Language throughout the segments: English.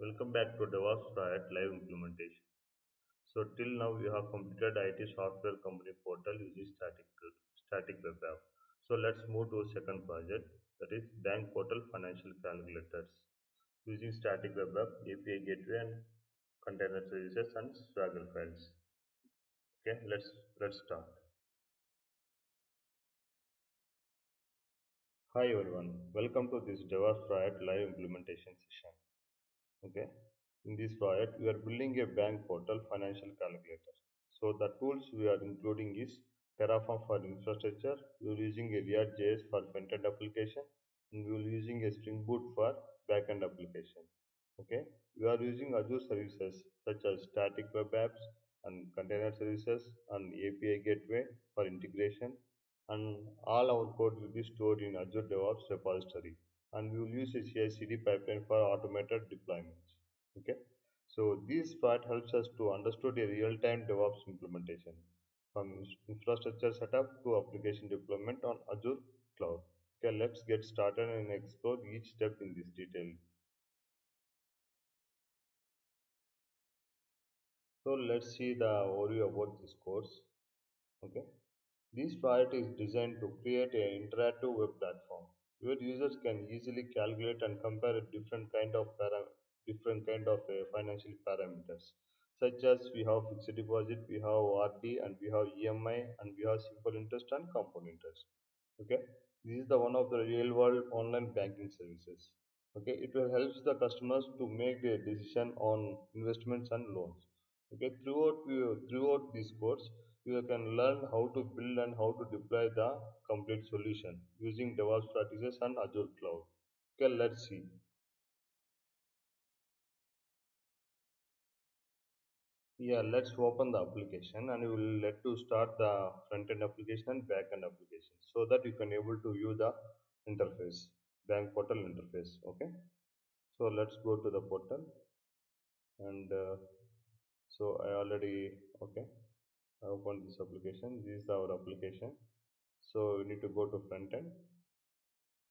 Welcome back to DevOps Riot Live Implementation. So till now we have completed IT software company portal using static web app. So let's move to second project, that is bank portal financial calculators using static web app, API gateway and container services and Swagger files. Okay, let's start. Hi everyone, welcome to this DevOps Riot Live Implementation session. Okay. In this project, we are building a bank portal financial calculator. So the tools we are including is Terraform for infrastructure, we are using a React.js for front-end application, and we will using a Spring Boot for back-end application. Okay. We are using Azure services such as static web apps and container services and API gateway for integration, and all our code will be stored in Azure DevOps repository, and we will use a CI/CD pipeline for automated deployments. Okay, so this part helps us to understand a real-time DevOps implementation from infrastructure setup to application deployment on Azure cloud. Okay, let's get started and explore each step in this detail. So let's see the overview about this course. Okay. This project is designed to create an interactive web platform where users can easily calculate and compare different kind of financial parameters, such as we have fixed deposit, we have RD, and we have EMI, and we have simple interest and compound interest. Okay, this is the one of the real world online banking services. Okay, it will help the customers to make their decision on investments and loans. Okay, throughout this course you can learn how to build and how to deploy the complete solution using DevOps practices and Azure cloud. Okay, let's see. Yeah, let's open the application and we will let to start the front end application and back end application so that you can able to view the interface, bank portal interface. Okay, so let's go to the portal, and so I already, okay, I opened this application. This is our application. So we need to go to front end,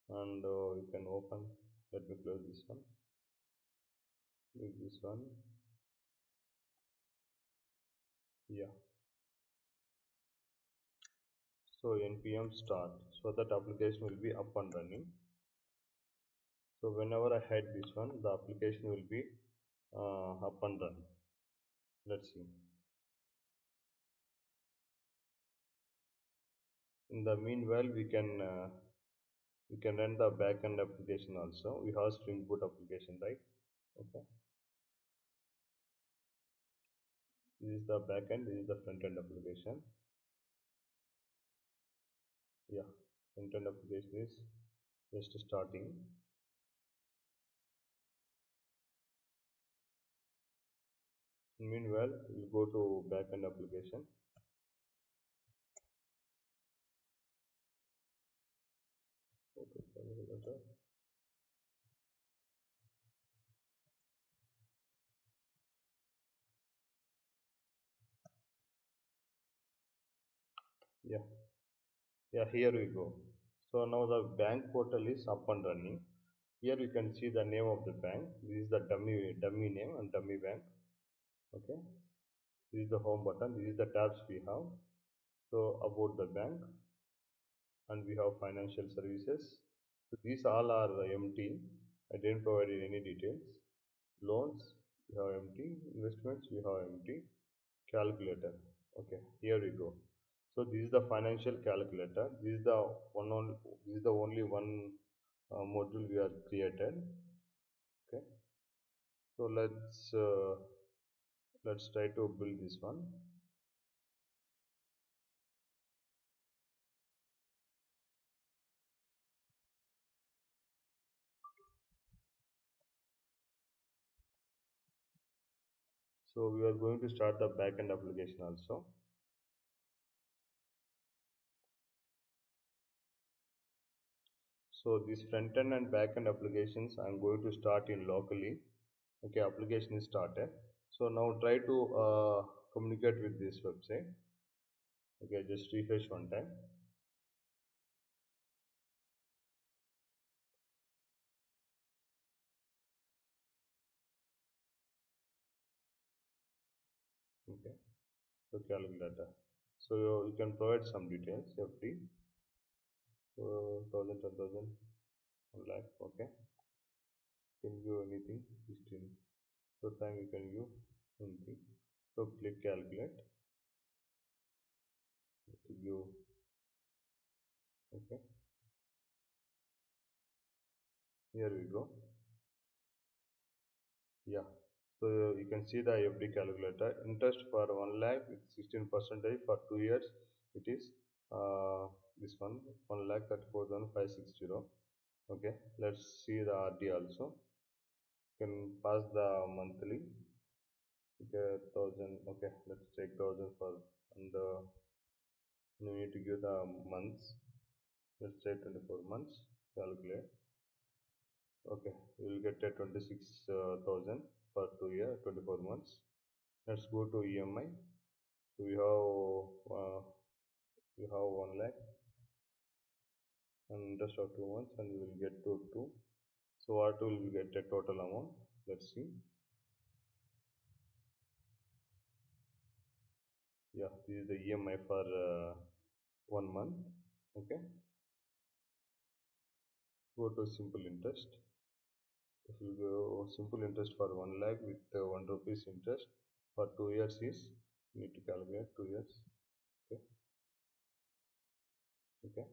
and you can open. Let me close this one. Use this one. Yeah. So npm start. So that application will be up and running. So whenever I hide this one, the application will be up and running. Let's see. In the meanwhile, we can run the backend application also. We have Spring Boot application, right? Okay. This is the backend. This is the front end application. Yeah. Front end application is just starting. Meanwhile, we'll go to backend application. Okay. Yeah. Yeah, here we go. So now the bank portal is up and running. Here you can see the name of the bank. This is the dummy name and dummy bank. Okay. This is the home button. This is the tabs we have. So about the bank, and we have financial services. So these all are empty. I didn't provide any details. Loans we have empty. Investments we have empty. Calculator. Okay, here we go. So this is the financial calculator. This is the only one module we have created. Okay, so let's try to build this one. So we are going to start the backend application also. So this front end and backend applications I'm going to start in locally. Okay, application is started. So now try to communicate with this website. Okay, just refresh one time. So calculator. So you can provide some details. FD, 1000, 10,000, 1 lakh. Okay. Can give anything. 16. So time you can give anything. So click calculate to give. Okay. Here we go. Yeah. So you can see the FD calculator. Interest for 1 lakh with 16 percentage for 2 years. It is this one 1 lakh 34,560. Okay. Let's see the RD also. You can pass the monthly. Okay, 1000. Okay. Let's take 1000 for and you need to give the months. Let's say 24 months. Calculate. Okay. You will get a 26,000 for 2 year 24 months. Let's go to EMI. So we have 1 lakh and interest of 2 months and we will get to 2. So what will we get a total amount? Let's see. Yeah, this is the EMI for 1 month. Okay, go to simple interest. If you go simple interest for 1 lakh with 1 rupees interest for 2 years is need to calculate 2 years. Okay, okay.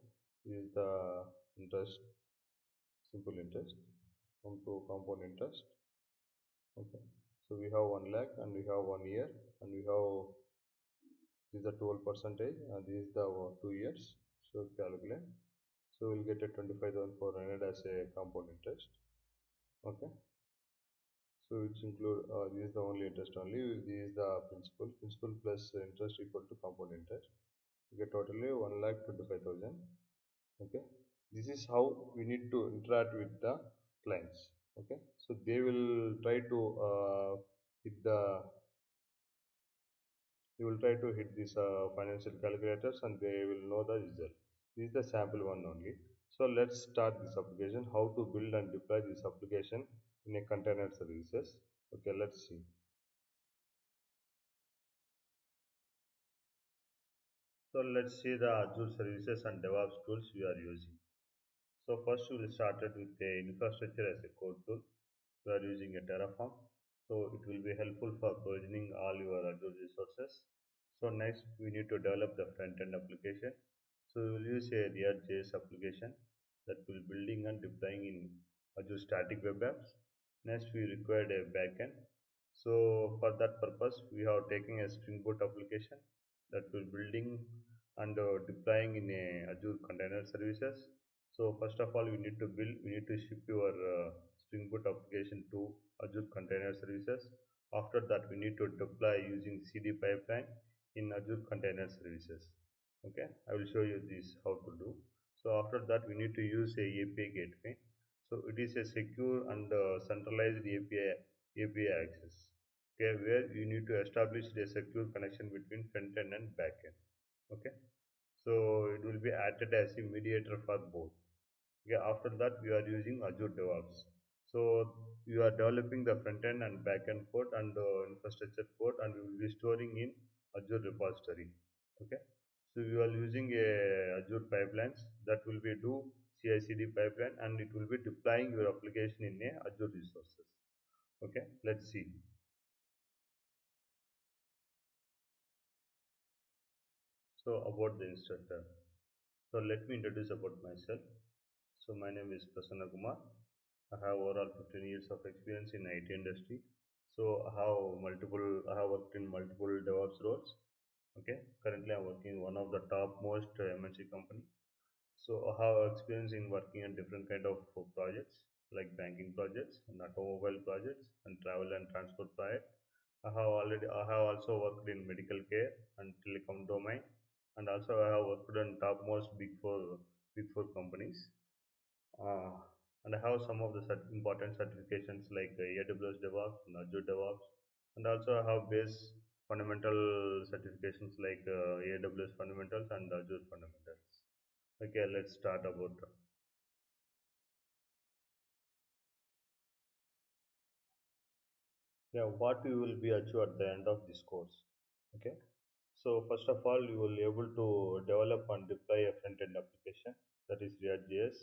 This is the interest, simple interest. Come to compound interest. Okay. So we have 1 lakh and we have 1 year and we have this is the 12 percentage and this is the 2 years. So calculate. So we'll get a 25,400 as a compound interest. Okay. So which include this is the only interest only. This is the principal. Principal plus interest equal to compound interest. We get totally 1 lakh 25,000. Okay. This is how we need to interact with the clients. Okay. So they will try to hit the you will try to hit these financial calculators and they will know the result. This is the sample one only. So let's start this application. How to build and deploy this application in a container services. Okay, let's see. So let's see the Azure services and DevOps tools we are using. So first we will start it with the infrastructure as a code tool. We are using a Terraform. So it will be helpful for provisioning all your Azure resources. So next we need to develop the front-end application. So we will use a React.js application that will building and deploying in Azure static web apps. Next we required a backend. So for that purpose we have taken a Spring Boot application that will building and deploying in a Azure Container Services. So first of all, we need to ship your Spring Boot application to Azure Container Services. After that, we need to deploy using CD pipeline in Azure Container Services. Okay, I will show you this how to do. So after that, we need to use a API gateway. So it is a secure and centralized API access. Okay, where you need to establish a secure connection between front end and back end. Okay, so it will be acted as a mediator for both. Okay, after that we are using Azure DevOps. So you are developing the front end and back end code and infrastructure code and we will be storing in Azure repository. Okay, so you are using a Azure pipelines that will be do CI/CD pipeline and it will be deploying your application in a Azure resources. Okay, let's see. So about the instructor. So let me introduce about myself. So my name is Prasanna Kumar. I have overall 15 years of experience in IT industry. So I have worked in multiple DevOps roles. Okay. Currently I'm working in one of the top most MNC company. So I have experience in working on different kind of projects like banking projects and automobile projects and travel and transport projects. I have also worked in medical care and telecom domain and also I have worked on topmost big four companies. Uh, and I have some of the important certifications like AWS DevOps and Azure DevOps, and also I have base fundamental certifications like AWS Fundamentals and Azure Fundamentals. Okay, let's start about. Yeah, what you will be achieve at the end of this course. Okay, So first of all, you will able to develop and deploy a front-end application that is React.js,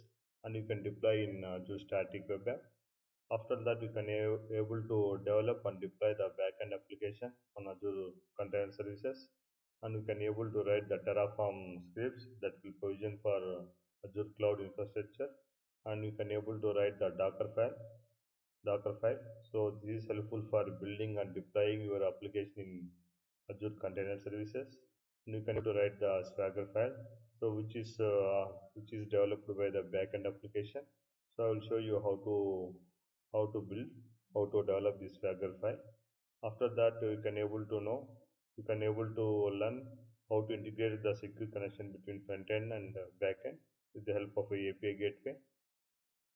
and you can deploy in Azure Static Web App. After that, you can able to develop and deploy the backend application on Azure Container Services, and you can able to write the Terraform scripts that will provision for Azure Cloud Infrastructure, and you can able to write the Docker file. So this is helpful for building and deploying your application in Azure Container Services. And you can able to write the Swagger file, so which is developed by the backend application. So I will show you how to build, how to develop this Swagger file. After that, you can able to learn how to integrate the secure connection between front end and backend with the help of a API gateway.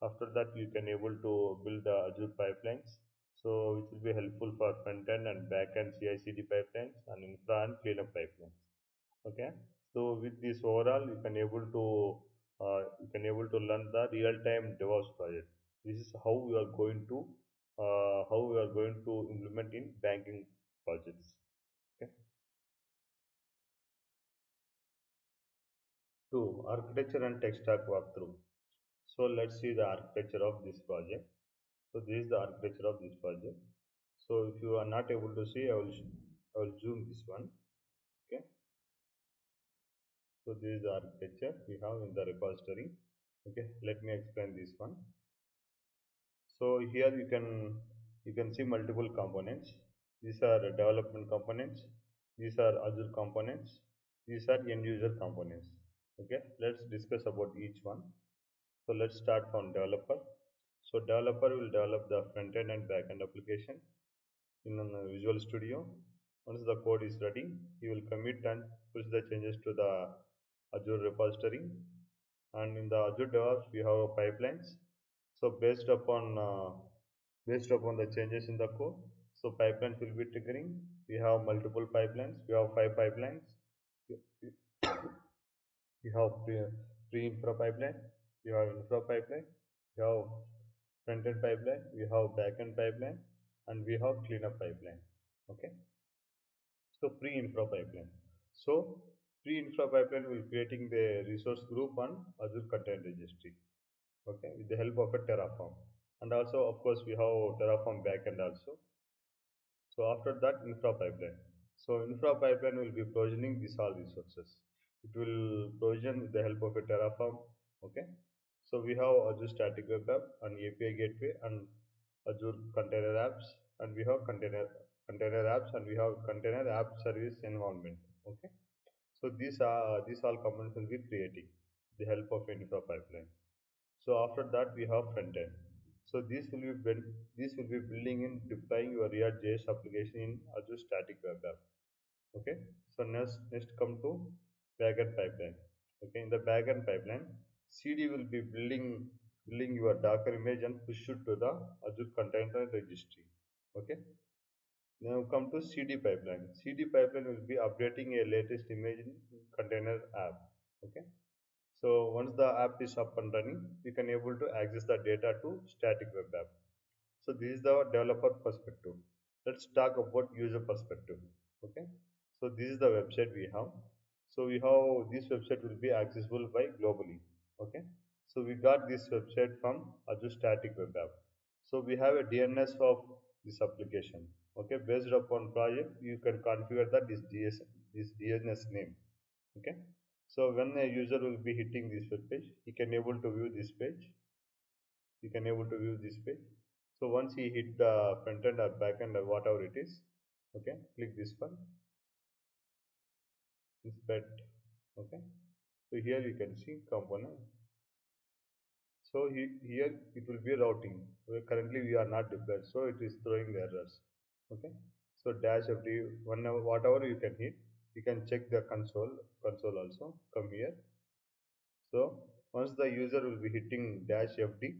After that, you can able to build the Azure pipelines, so which will be helpful for front end and back end CI/CD pipelines and infra and cleanup pipelines. Okay, so with this overall, you can able to learn the real-time DevOps project. This is how we are going to implement in banking projects. Okay, two, architecture and tech stack walkthrough. So let's see the architecture of this project. So this is the architecture of this project. So if you are not able to see, I will zoom this one. Okay. So this is the architecture we have in the repository. Okay. Let me explain this one. So here you can see multiple components. These are development components. These are Azure components. These are end user components. Okay. Let's discuss about each one. So let's start from developer. So developer will develop the front end and back end application in Visual Studio. Once the code is ready, he will commit and push the changes to the Azure repository. And in the Azure DevOps, we have pipelines. So based upon the changes in the code, so pipelines will be triggering. We have multiple pipelines. We have 5 pipelines. We have pre-infra pipeline. We have infra pipeline. We have front-end pipeline. We have back-end pipeline, and we have cleanup pipeline. Okay. So pre-infra pipeline. So pre-infra pipeline will creating the resource group on Azure Container Registry. Okay, with the help of a Terraform. And also, of course, we have Terraform backend also. So after that, infra pipeline. So infra pipeline will be provisioning these all resources. It will provision with the help of a Terraform. Okay. So we have Azure Static Web App and API Gateway and Azure Container Apps, and we have container apps, and we have container app service environment. Okay. So these all components will be creating the help of infra pipeline. So after that, we have front end. So this will be building in deploying your React.js application in Azure Static Web App. Okay. So next come to backend pipeline. Okay. In the backend pipeline, CD will be building your Docker image and push it to the Azure Container Registry. Okay. Now come to CD pipeline. CD pipeline will be updating a latest image in container app. Okay. So once the app is up and running, you can able to access the data to static web app. So this is the developer perspective. Let's talk about user perspective. Okay. So this is the website we have. So we have this website will be accessible by globally. Okay. So we got this website from Azure Static Web App. So we have a DNS of this application. Okay. Based upon project, you can configure that this DNS name. Okay. So when a user will be hitting this web page, he can able to view this page. He can able to view this page. So once he hit the front end or back end or whatever it is, okay, click this one, inspect. Okay. So here you can see component. So here it will be routing. Currently we are not deployed, so it is throwing the errors. Okay. So dash FD, whatever you can hit, you can check the console also. Come here. So once the user will be hitting dash FD,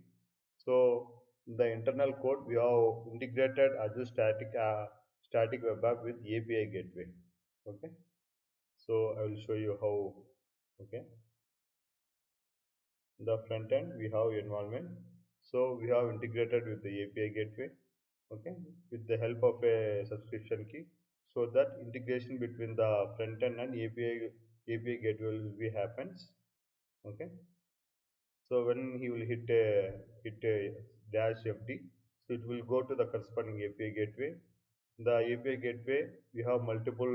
so in the internal code we have integrated Azure static web app with API gateway. Okay. So I will show you how. Okay. In the front end we have environment. So we have integrated with the API gateway. Okay. With the help of a subscription key. so that integration between the front end and API gateway will be happens. Okay. So when he will hit a dash FD, so it will go to the corresponding API gateway. The API gateway, we have multiple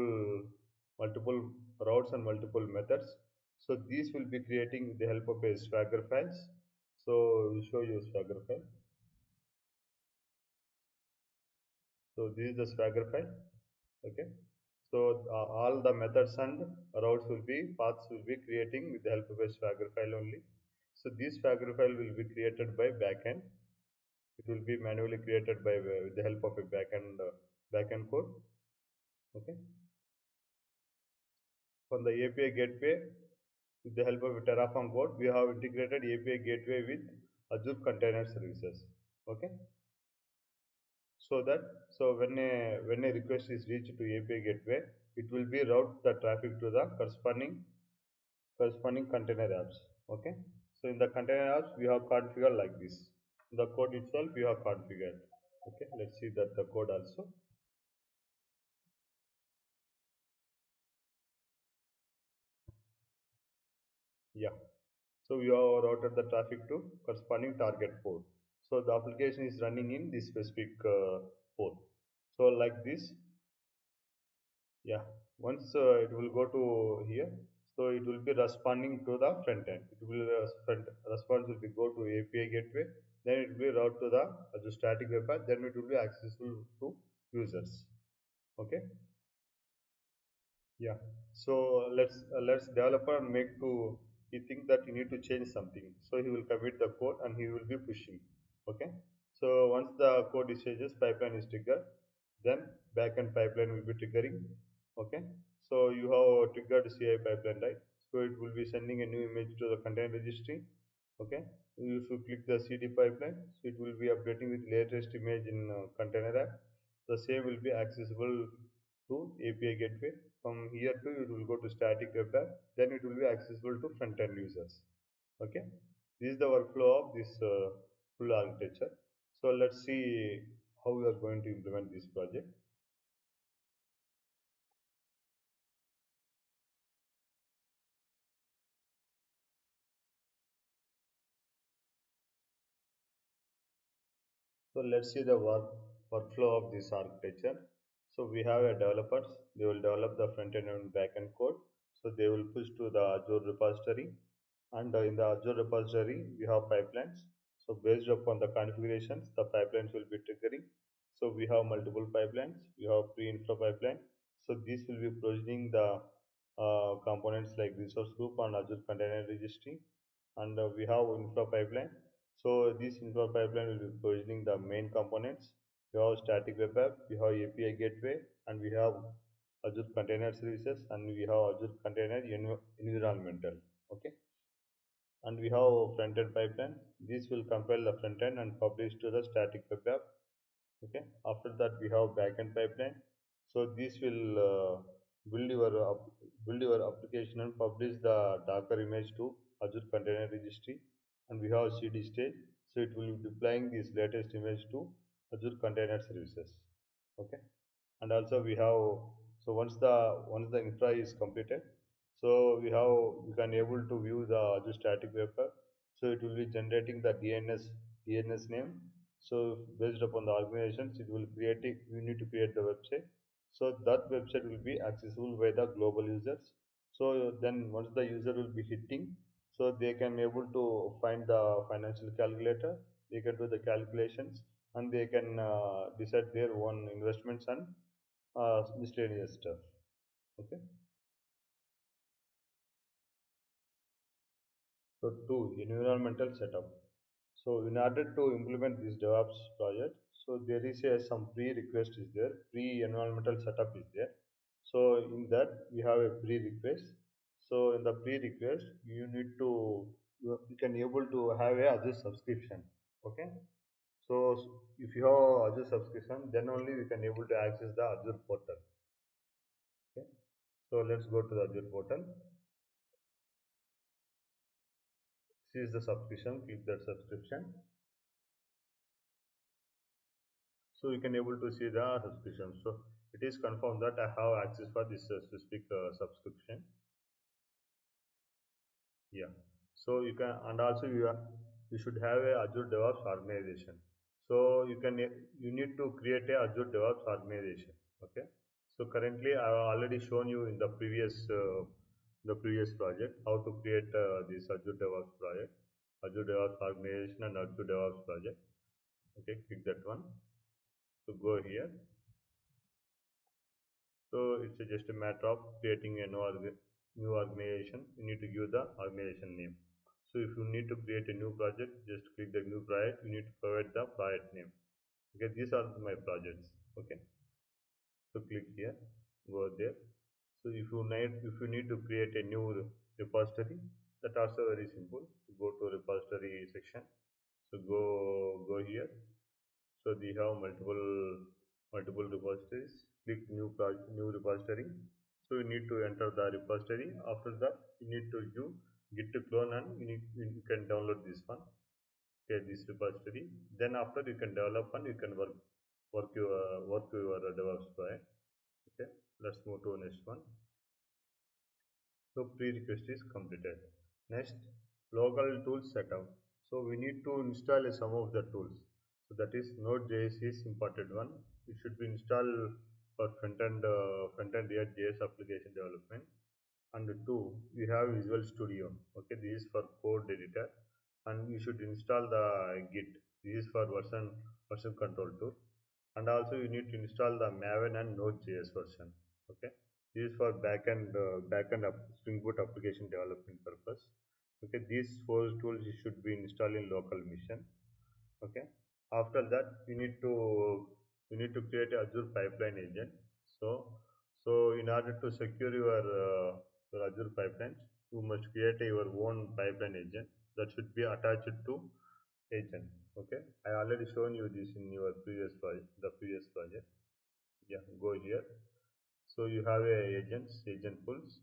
routes and multiple methods. So these will be creating with the help of a Swagger files. So we'll show you Swagger file. So this is the Swagger file. Okay. So all the methods and routes will be paths will be creating with the help of a Swagger file only. So this Swagger file will be created by backend. It will be manually created by with the help of a backend code. Okay. From the API gateway, with the help of a Terraform code, we have integrated API gateway with Azure Container Services. Okay. So that when a request is reached to API gateway, it will be route the traffic to the corresponding container apps. Okay. So in the container apps, we have configured like this. The code itself we have configured. Okay. Let's see that the code also. Yeah. So we have routed the traffic to corresponding target port. So the application is running in this specific port. So like this, yeah. Once it will go to here, so it will be responding to the front end. It will response will be go to API gateway, then it will be route to the static web path, then it will be accessible to users. Okay. Yeah. So let's developer make to he think that he need to change something. So he will commit the code and he will be pushing. Okay. So once the code is changes, pipeline is triggered, then backend pipeline will be triggering. Okay. So you have triggered CI pipeline, right? So it will be sending a new image to the container registry. Okay. If you click the CD pipeline, so it will be updating with latest image in container app. The same will be accessible to API gateway. From here to it will go to static web app. Then it will be accessible to front end users. Okay. This is the workflow of this full architecture. So let's see how we are going to implement this project. So let's see the workflow of this architecture. So we have a developers, they will develop the front end and back end code. So they will push to the Azure repository, and in the Azure repository we have pipelines. So based upon the configurations, the pipelines will be triggering. So we have multiple pipelines. We have pre-infra pipeline. So this will be provisioning the components like resource group and Azure Container Registry, and we have infra pipeline. So this infra pipeline will be provisioning the main components. We have static web app, we have API gateway, and we have Azure Container Services, and we have Azure Container Environmental. Okay, and we have front end pipeline. This will compile the front end and publish to the static web app. Okay. After that we have backend pipeline. So this will build your build your application and publish the Docker image to Azure Container Registry, and we have CD stage. So it will be deploying this latest image to Azure Container Services. Okay. And also we have, so once the infra is completed, so we can able to view the Azure static web app. So it will be generating the DNS name. So based upon the organizations, it will creating we need to create the website. So that website will be accessible by the global users. So then once the user will be hitting, so they can able to find the financial calculator, they can do the calculations, and they can decide their own investments and miscellaneous stuff. Okay. So two, environmental setup. So in order to implement this DevOps project, so there is some pre-request is there, pre-environmental setup is there. So in that we have a pre-request. So in the pre-request, you need to you can able to have a Azure subscription. Okay. So if you have Azure subscription, then only we can able to access the Azure portal. Okay. So let's go to the Azure portal. This is the subscription. Click that subscription. So you can able to see the subscription. So it is confirmed that I have access for this specific subscription. Yeah. So you can, and also you should have a Azure DevOps organization. So you need to create a Azure DevOps organization. Okay. So currently I have already shown you in the previous project how to create this Azure DevOps project, Azure DevOps organization and Azure DevOps project. Okay, click that one. So go here. So it's just a matter of creating a new organization. You need to give the organization name. So if you need to create a new project, just click the new project. You need to provide the project name. Okay, these are my projects. Okay, so click here, go there. So if you need to create a new repository, that also very simple. Go to repository section. So go here. So we have multiple repositories. Click new repository. So you need to enter the repository. After that, you need to do git to clone and you can download this one. Okay, this repository. Then after you can develop and you can work your DevOps project. Okay, let's move to next one. So pre-request is completed. Next, local tools setup. So we need to install some of the tools. So that is Node.js is important one. It should be installed for front-end React.js application development. And two, we have Visual Studio. Okay, this is for code editor, and you should install the Git. This is for version control tool, and also you need to install the Maven and Node.js version. Okay, this is for Spring Boot application development purpose. Okay, these four tools you should be installed in local machine. Okay, after that you need to create a Azure pipeline agent. So so in order to secure your Azure pipelines, you must create your own pipeline agent that should be attached to agent. Okay, I already shown you this in your previous project. Yeah, go here. So you have agent pools.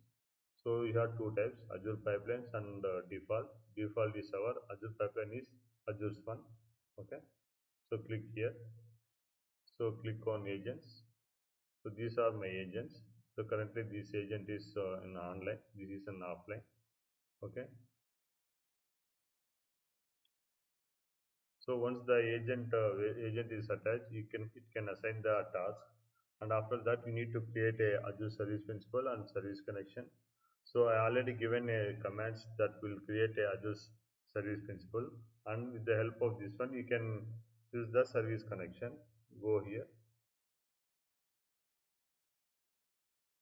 So you have two types, Azure pipelines and default. Default is our Azure pipeline is Azure's one. Okay, so click here. So click on agents. So these are my agents. So currently this agent is in online. This is an offline. Okay. So once the agent is attached, it can assign the task, and after that you need to create a Azure service principal and service connection. So I already given a commands that will create a Azure service principal, and with the help of this one you can use the service connection. Go here.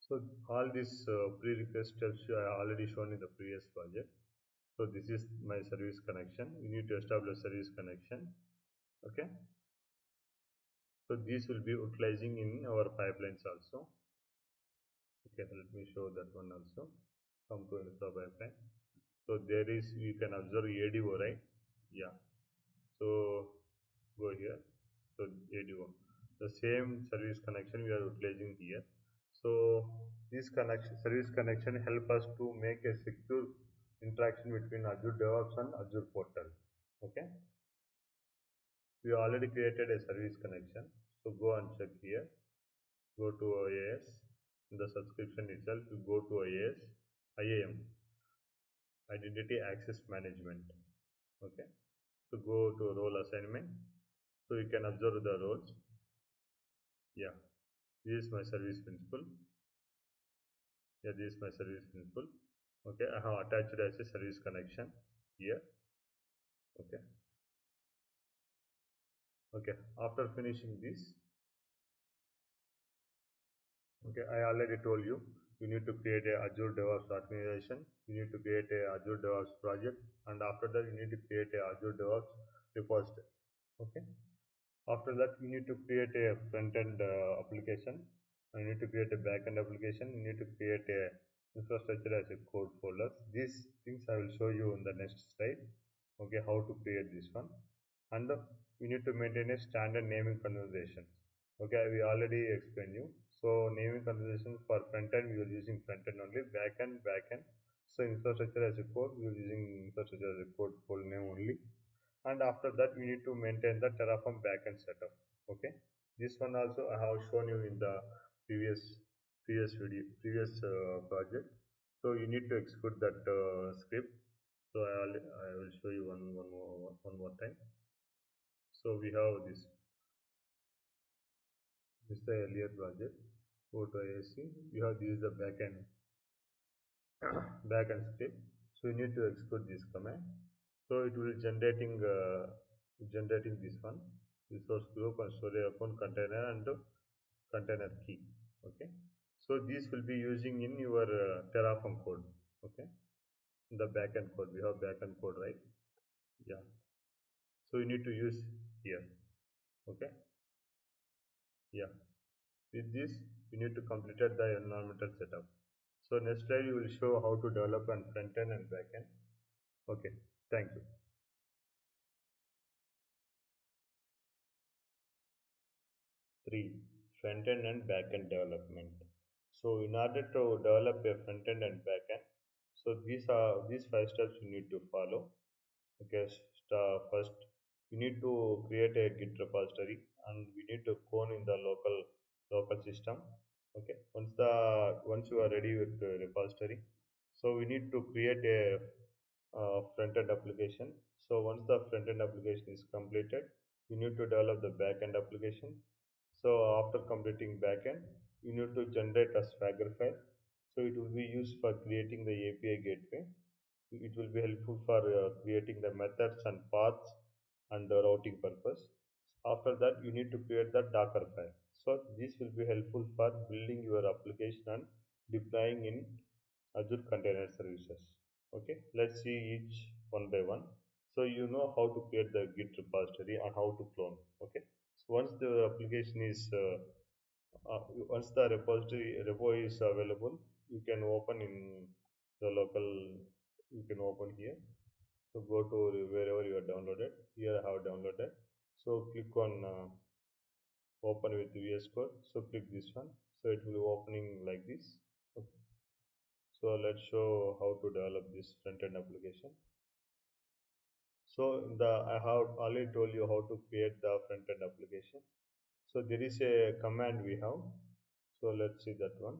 So all these pre-request steps I already shown in the previous project. So this is my service connection. You need to establish service connection. Okay. So these will be utilizing in our pipelines also. Okay, let me show that one also. Come to Infra pipeline. So there is, you can observe ADO, right? Yeah. So go here. So ADO, the same service connection we are utilizing here. So this service connection help us to make a secure interaction between Azure DevOps and Azure portal. Okay. We already created a service connection. So go and check here. Go to IAS. In the subscription itself, you go to IAM, Identity Access Management. Okay. So go to role assignment. So you can observe the roles. Yeah. This is my service principal. Yeah, this is my service principal. Okay. I have attached as a service connection here. Okay. Okay. After finishing this, okay, I already told you, you need to create a Azure DevOps organization. You need to create a Azure DevOps project, and after that, you need to create a Azure DevOps repository. Okay. After that, you need to create a front-end application. You need to create a back-end application. You need to create a infrastructure as a code folder. These things I will show you in the next slide. Okay, how to create this one. And you need to maintain a standard naming conversation. Okay, we already explained you. So naming conversation for front-end, we are using front-end only. Back-end. So infrastructure as a code, we are using infrastructure as a code full name only, and after that we need to maintain the Terraform backend setup. Okay, this one also I have shown you in the previous previous project. So you need to execute that script. So I will show you one more time. So we have this is the earlier project. Go to ISC. You have this is the backend script. So you need to execute this command. So it will generating this one, resource group and storage account container and container key. Okay. So these will be using in your Terraform code. Okay. The backend code. We have backend code, right? Yeah. So you need to use here. Okay. Yeah. With this, you need to complete the environmental setup. So next slide you will show how to develop and front end and back end. Okay, thank you. 3. Front end and back end development. So in order to develop a front end and back end, so these five steps you need to follow. Okay, first you need to create a Git repository and we need to clone in the local system. Okay, once you are ready with the repository, so we need to create a front end application. So once the front end application is completed, you need to develop the back end application. So after completing back end, you need to generate a Swagger file. So it will be used for creating the API gateway. It will be helpful for creating the methods and paths and the routing purpose. After that, you need to create the Docker file. So this will be helpful for building your application and deploying in Azure Container Services. Okay, let's see each one by one. So you know how to create the Git repository and how to clone. Okay, so once the application is once the repo is available, you can open in the local. You can open here. So go to wherever you are downloaded. Here I have downloaded. So click on open with VS Code. So click this one. So it will be opening like this. Okay. So let's show how to develop this front end application. So I have already told you how to create the front end application. So there is a command we have. So let's see that one.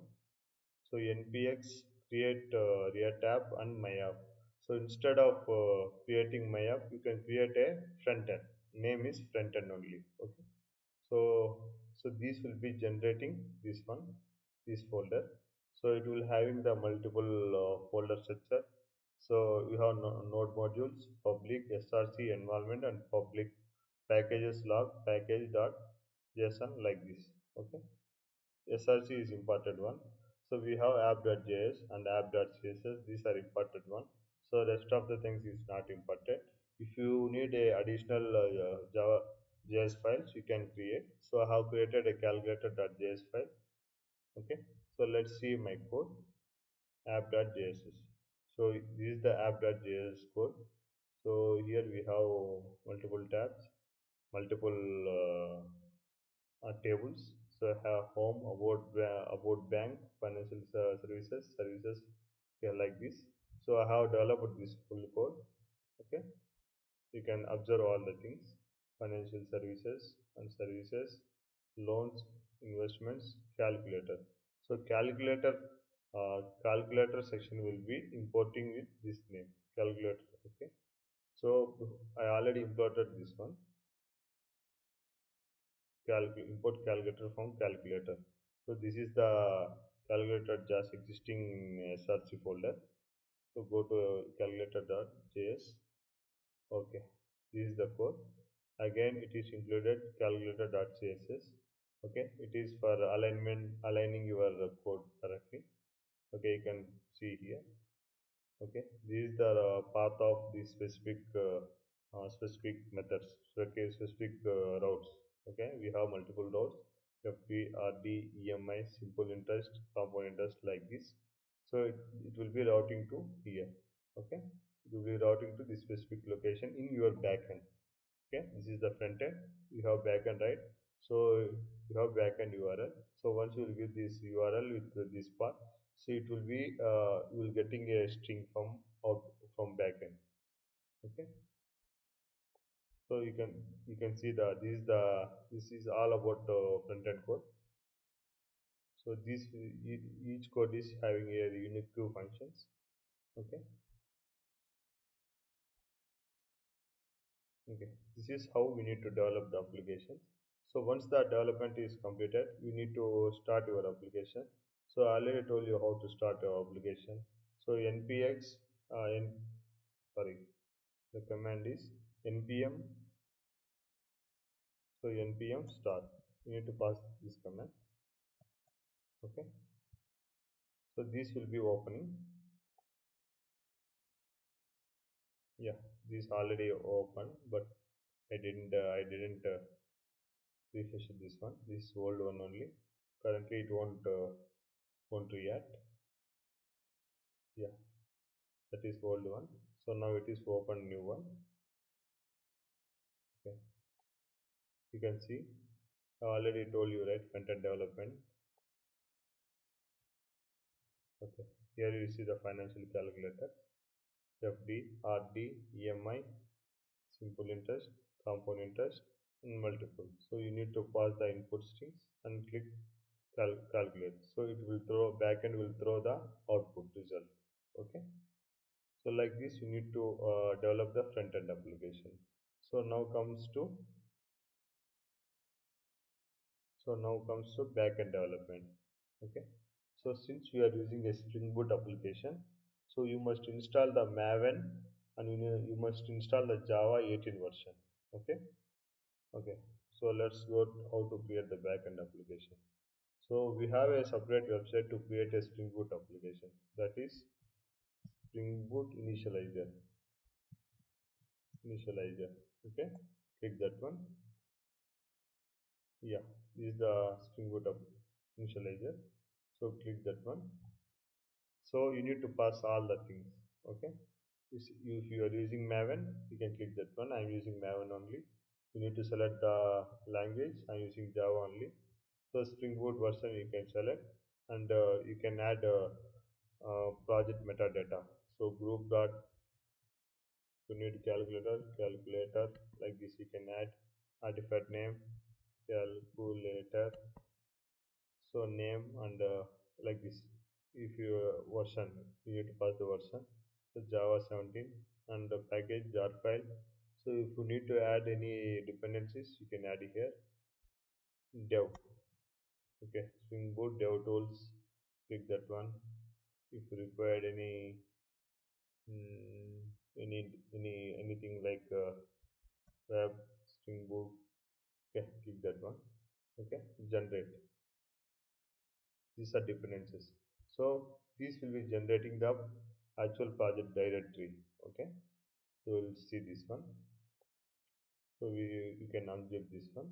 So npx create React app and my app. So instead of creating my app, you can create a front end. Name is front end only. Okay. So these will be generating this one, this folder. So it will having the multiple folder structure. So you have node modules, public, src environment, and public packages log package dot json like this. Okay. SRC is important one. So we have app.js and app.css. These are important one. So rest of the things is not important. If you need a additional Java JS files, you can create. So I have created a calculator.js file. Okay. So let's see my code app.js. So this is the app.js code. So here we have multiple tabs, multiple tables. So I have home, about bank, financial services here like this. So I have developed this full code. Okay, you can observe all the things: financial services and services, loans, investments, calculator. So calculator section will be importing with this name calculator. Okay, so I already imported this one import calculator from calculator. So this is the calculator just existing search folder. So go to calculator.js. Okay, this is the code. Again, it is included calculator.css. Okay, it is for aligning your code correctly. Okay, you can see here. Okay, this is the path of the specific methods. So, okay, specific routes. Okay, we have multiple routes: FP, RD, EMI, simple interest, compound interest like this. So it will be routing to here. Okay, it will be routing to this specific location in your backend. Okay, this is the front end. You have backend, right? So you have backend URL. So once you will give this URL with this path, so it will be you will getting a string from out from backend. Okay, so you can see that this is all about front end code. So So each code is having a unique two functions. Okay. Okay, this is how we need to develop the application. So once the development is completed, we need to start your application. So I already told you how to start your application. So npx, n, sorry, the command is npm. So npm start. You need to pass this command. Okay. So this will be opening. Yeah, this already open, but I didn't refresh this one. This old one only. Currently, it won't react. Yeah, that is old one. So now it is open new one. Okay, you can see I already told you, right, front-end development. Okay, here you see the financial calculator, FD, RD, EMI, simple interest, compound interest, and multiple. So you need to pass the input strings and click calculate. So it will throw, backend will throw the output result. Okay, so like this you need to develop the front-end application. So now comes to So now comes to backend development. Okay. So since we are using a Spring Boot application, so you must install the Maven and you must install the Java 18 version. Okay. Okay. So let's go how to create the backend application. So we have a separate website to create a Spring Boot application. That is Spring Boot initializer. Okay. Click that one. Yeah, this is the Spring Boot initializer. So click that one. So you need to pass all the things. Okay. If you are using Maven, you can click that one. I'm using Maven only. You need to select the language. I'm using Java only. So Spring Boot version you can select, and you can add project metadata. So group dot you need calculator like this. You can add artifact name, calculator. So name and like this. If you version, you need to pass the version. So Java 17 and the package jar file. So if you need to add any dependencies, you can add here. Dev. Okay. Spring Boot Dev Tools. Click that one. If you required mm, anything like web Spring Boot, okay, click that one. Okay. Generate. These are dependencies. So this will be generating the actual project directory. Okay, so we'll see this one. So you can unzip this one.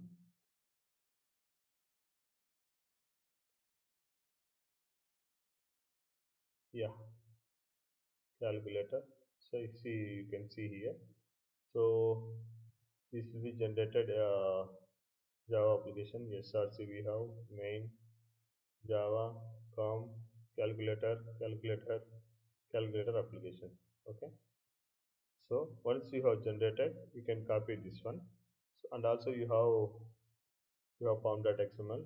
Yeah, calculator. So you see, you can see here. So this will be generated Java application. SRC we have main Java com calculator application. Okay. So once you have generated, you can copy this one. So, and also you have form.xml.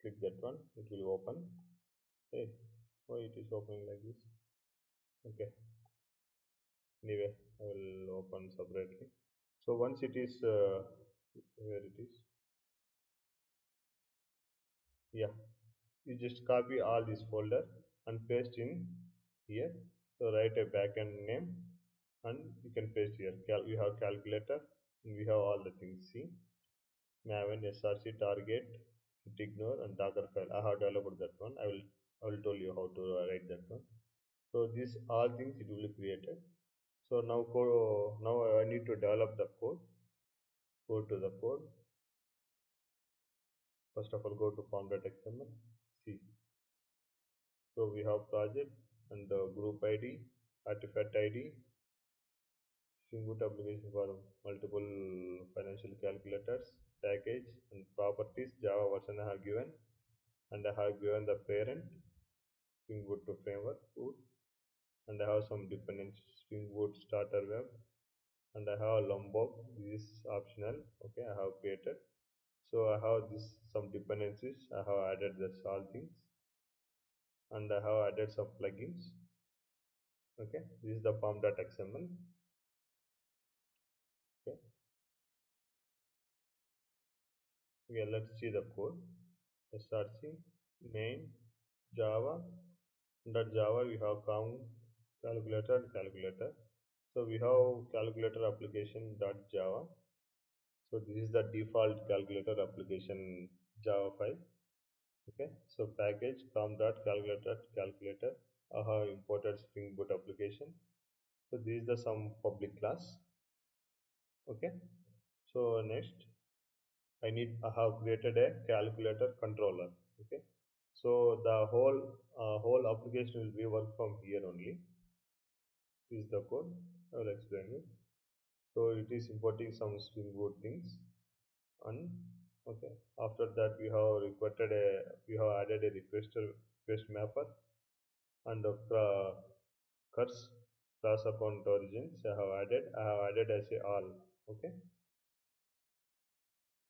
Click that one. It will open. Hey, why it is opening like this? Okay. Anyway, I will open separately. So once it is where it is, yeah, you just copy all this folder and paste in here. So write a backend name and you can paste here. We have calculator and we have all the things. See, Maven, SRC, target, ignore, and Docker file. I have developed that one. I will tell you how to write that one. So these all things it will be created. So now I need to develop the code. Go to the code. First of all, go to form.xml. See, so we have project and the group ID, artifact ID, Spring Boot application for multiple financial calculators, package and properties. Java version I have given, and I have given the parent Spring Boot to framework boot, and I have some dependencies Spring Boot starter web, and I have Lombok. This is optional. Okay, I have created. So I have this some dependencies. I have added this all things. and I have added some plugins. Okay, this is the form.xml. Okay, okay, let's see the code. src main java. Under Java, we have count, calculator, and calculator. So we have calculator application dot Java. So this is the default calculator application Java file. Okay. So package com.calculator. I have imported Spring Boot application. So this is the some public class. Okay. So next, I have created a calculator controller. Okay. So the whole application will be work from here only. This is the code. I will explain you. So it is importing some Spring Boot things, and okay. After that, we have added a request mapper and the curse class account origins. I have added as a all. Okay.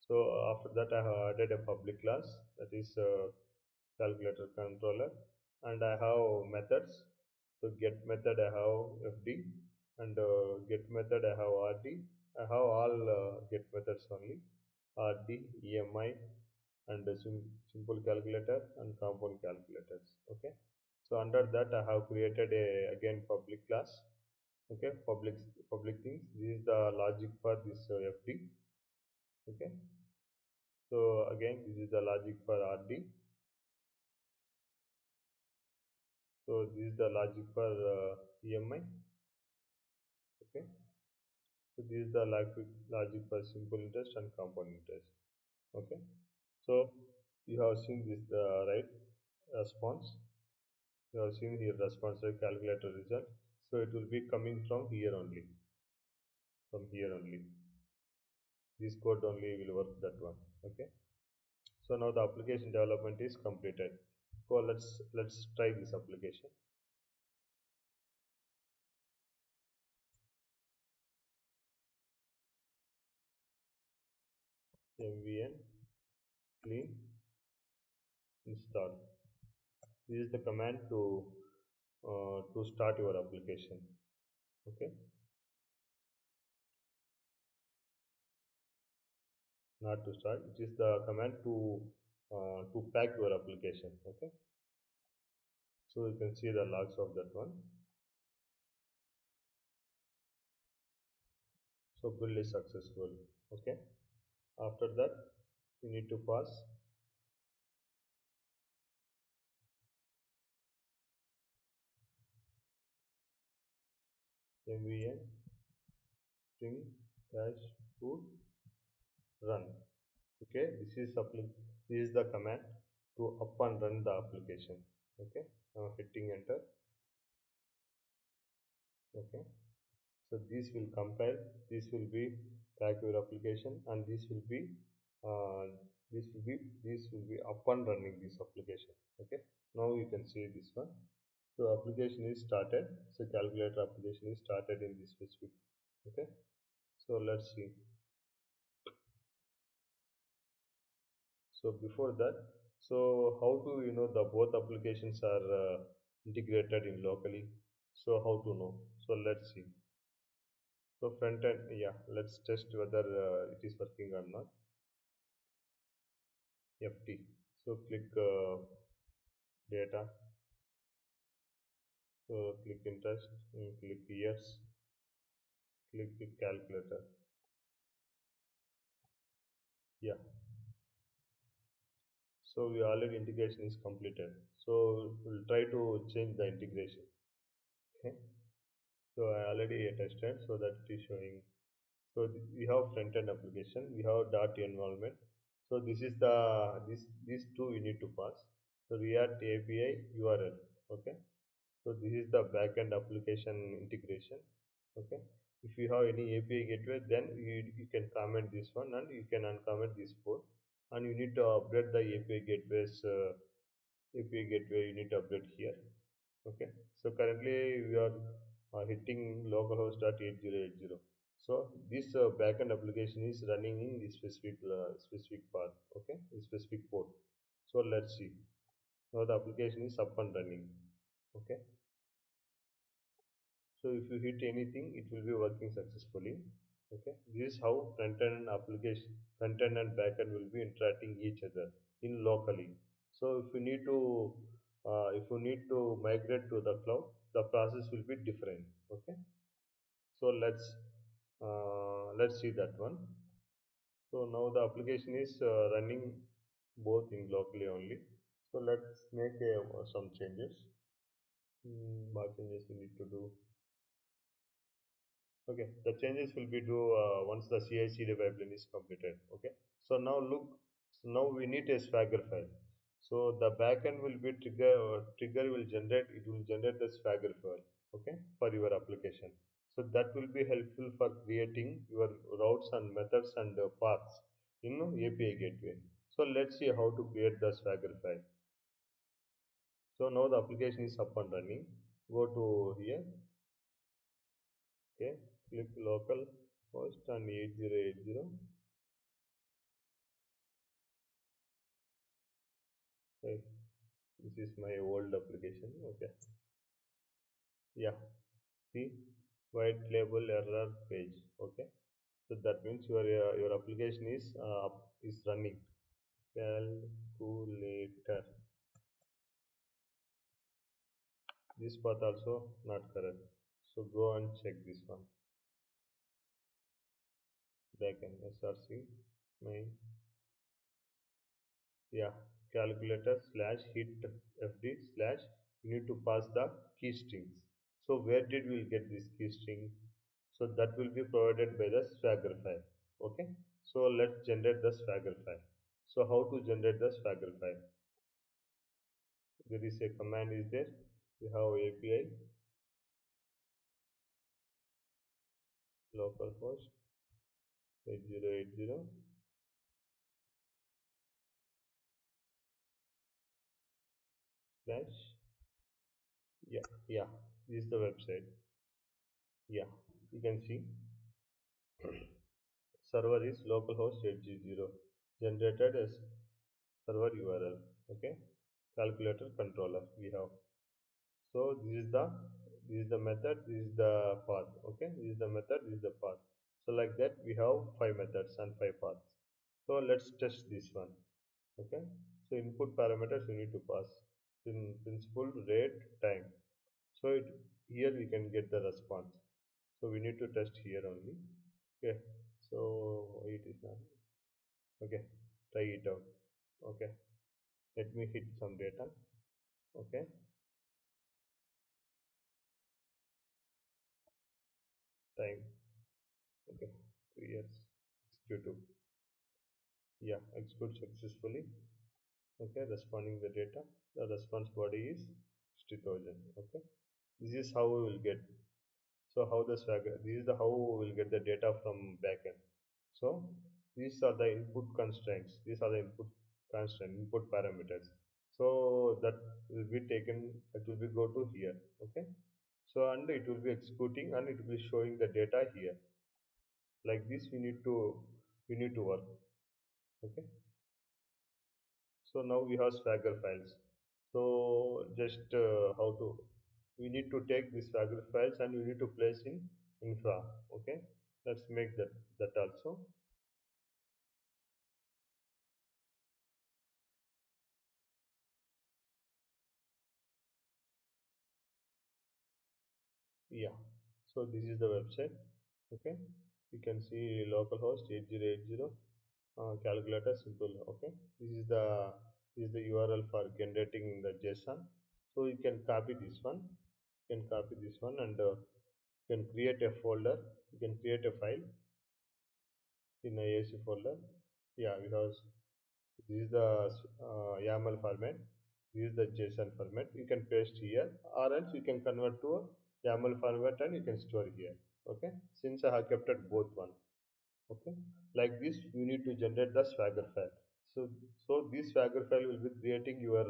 So after that, I have added a public class, that is calculator controller, and I have methods. So get method I have FD, and get method I have RD. I have all get methods only, RD, EMI, and simple calculator and compound calculators. Okay. So under that I have created a again public class. Okay, public things. This is the logic for this FD. Okay. So again, this is the logic for RD. So this is the logic for EMI. Okay. So this is the logic for simple interest and compound interest. Okay. So you have seen this right response. You have seen here response rate calculator result. So it will be coming from here only. From here only. This code only will work that one. Okay. So now the application development is completed. So let's try this application. MVN clean install. This is the command to start your application. Okay, not to start. It is the command to pack your application. Okay, so you can see the logs of that one. So build is successful. Okay, after that you need to pass MVN string dash put run. Okay, this is the command to up and run the application. Okay, now hitting enter. Okay, so this will be track your application, and uh, this will be up and running this application. Okay, now you can see this one. So application is started. So calculator application is started in this specific. Okay, so let's see. So before that, so how do you know the both applications are integrated in locally? So how to know? So let's see. So front end, yeah, let's test whether it is working or not. FT. So click data. So click interest, click years, click calculator. Yeah. So we already integration is completed. So we'll try to change the integration. Okay. So I already tested so that it is showing. So we have front end application, we have dot environment. So this is these two we need to pass. So React API URL. Okay. So this is the backend application integration. Okay. If you have any API gateway, then you can comment this one and you can uncomment this port. And you need to update the API gateways. API gateway you need to update here. Okay. So currently we are hitting localhost 8080. So this backend application is running in this specific path. Okay, this specific port. So let's see. Now the application is up and running. Okay. So if you hit anything, it will be working successfully. Okay. This is how front end and back end will be interacting each other in locally. So if you need to migrate to the cloud, the process will be different. Okay. So let's see that one. So now the application is running both in locally only. So let's make some changes. What changes we need to do? Okay, the changes will be do once the CI/CD pipeline is completed. Okay, so now look, so now we need a Swagger file. So the backend will be trigger will generate it will generate the Swagger file. Okay, for your application. So that will be helpful for creating your routes and methods and paths in API gateway. So let's see how to create the Swagger file. So now the application is up and running. Go to here. Okay, click local host and 8080. Okay, this is my old application. Okay, yeah, see white label error page. Okay, so that means your application is running. Calculator. This path also not correct. So go and check this one. Backend src main. Yeah, calculator slash hit fd slash you need to pass the key strings. So where did we get this key string? So that will be provided by the Swagger file. Okay. So let's generate the Swagger file. So how to generate the Swagger file? There is a command is there. We have API localhost 8080 slash yeah, this is the website. Yeah, you can see server is localhost 800 generated as server URL. Okay, calculator controller we have. So this is the method, this is the path. Okay, this is the method, this is the path. So like that we have five methods and five paths. So let's test this one. Okay, so input parameters we need to pass in principal rate time. So here we can get the response. So we need to test here only. Okay, so it is not. Okay, try it out. Okay, let me hit some data. Okay, time. Okay, 3 years. Q2. Yeah, execute successfully. Okay, responding the data. The response body is 60,000. Okay, this is how we will get. So how the swagger. This is the how we will get the data from backend. So these are the input constraints. These are the input parameters. So that will be taken. It will be go to here. Okay. So and it will be executing and it will be showing the data here. Like this, we need to work. Okay. So now we have Swagger files. So just how to we need to take these Swagger files and we need to place in Infra. Okay, let's make that also. Yeah. So this is the website. Okay, you can see localhost 8080 calculator simple. Okay, this is the URL for generating the JSON. So you can copy this one. You can copy this one and you can create a folder. You can create a file in a ASC folder. Yeah, because this is the YAML format. This is the JSON format. You can paste here, or else you can convert to a YAML format and you can store here. Okay, since I have kept it both one. Okay, like this, you need to generate the Swagger file. So this Swagger file will be creating your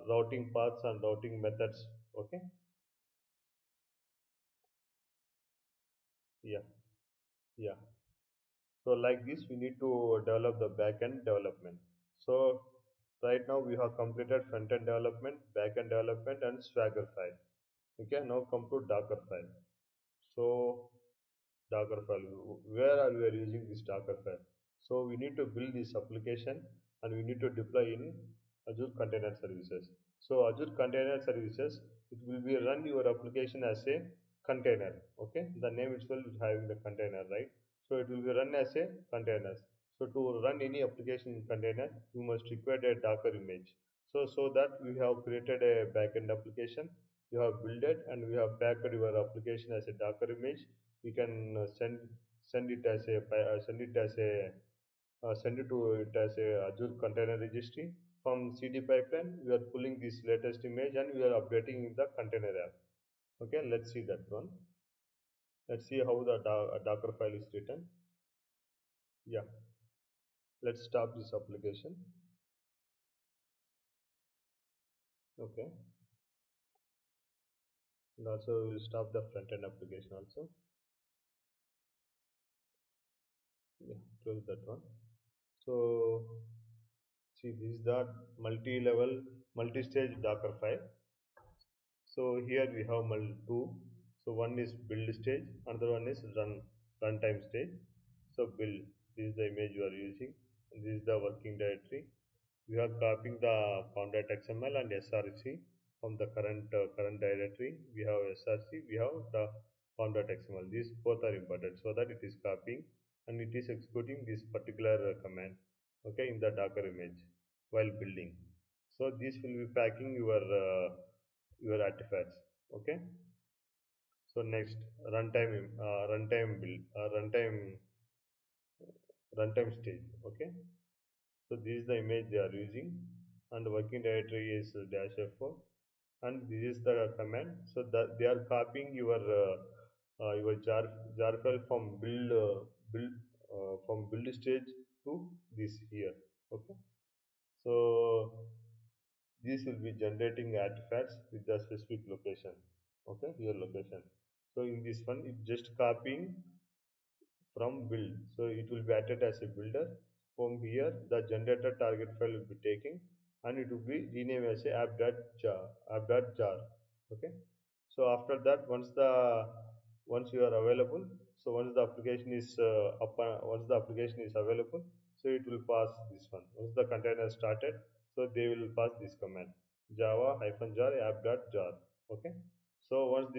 routing paths and routing methods. Okay, yeah, yeah. So like this, we need to develop the backend development. So Right now we have completed front-end development, back-end development, and Swagger file. Okay, now come to Docker file. So Docker file, where are we are using this Docker file? So we need to build this application and we need to deploy in Azure Container Services. So Azure Container Services, it will be run your application as a container. Okay, the name itself is having the container, right? So it will be run as a container. So to run any application in container, you must require a Docker image. So that we have created a backend application, you have built it, and we have packed your application as a Docker image. We can send it as a send it to it as a Azure Container Registry. From CD pipeline, we are pulling this latest image and we are updating in the container app. Okay, let's see that one. Let's see how the Docker file is written. Yeah, let's stop this application. Okay, and also we will stop the front end application also. Yeah, close that one. So see, this is the multi-level, multi-stage Docker file. So here we have two. So one is build stage, another one is runtime stage. So build, this is the image you are using, and this is the working directory. We are copying the pom.xml and src from the current directory. We have src, we have the pom.xml. These both are important so that it is copying and it is executing this particular command, okay, in the Docker image while building. So this will be packing your artifacts. Okay. So next, runtime stage. Okay. So this is the image they are using, and the working directory is dash f4, and this is the command. So that they are copying your jar file from build stage to this here. Okay. So this will be generating artifacts with the specific location. Okay, your location. So in this one, it just copying from build. So it will be added as a builder. From here, the generator target file will be taking and it will be renamed as a app.jar. Okay. So after that, once you are available, so once the application is once the application is available, so it will pass this one. Once the container started, so they will pass this command java -jar app.jar. Okay. So once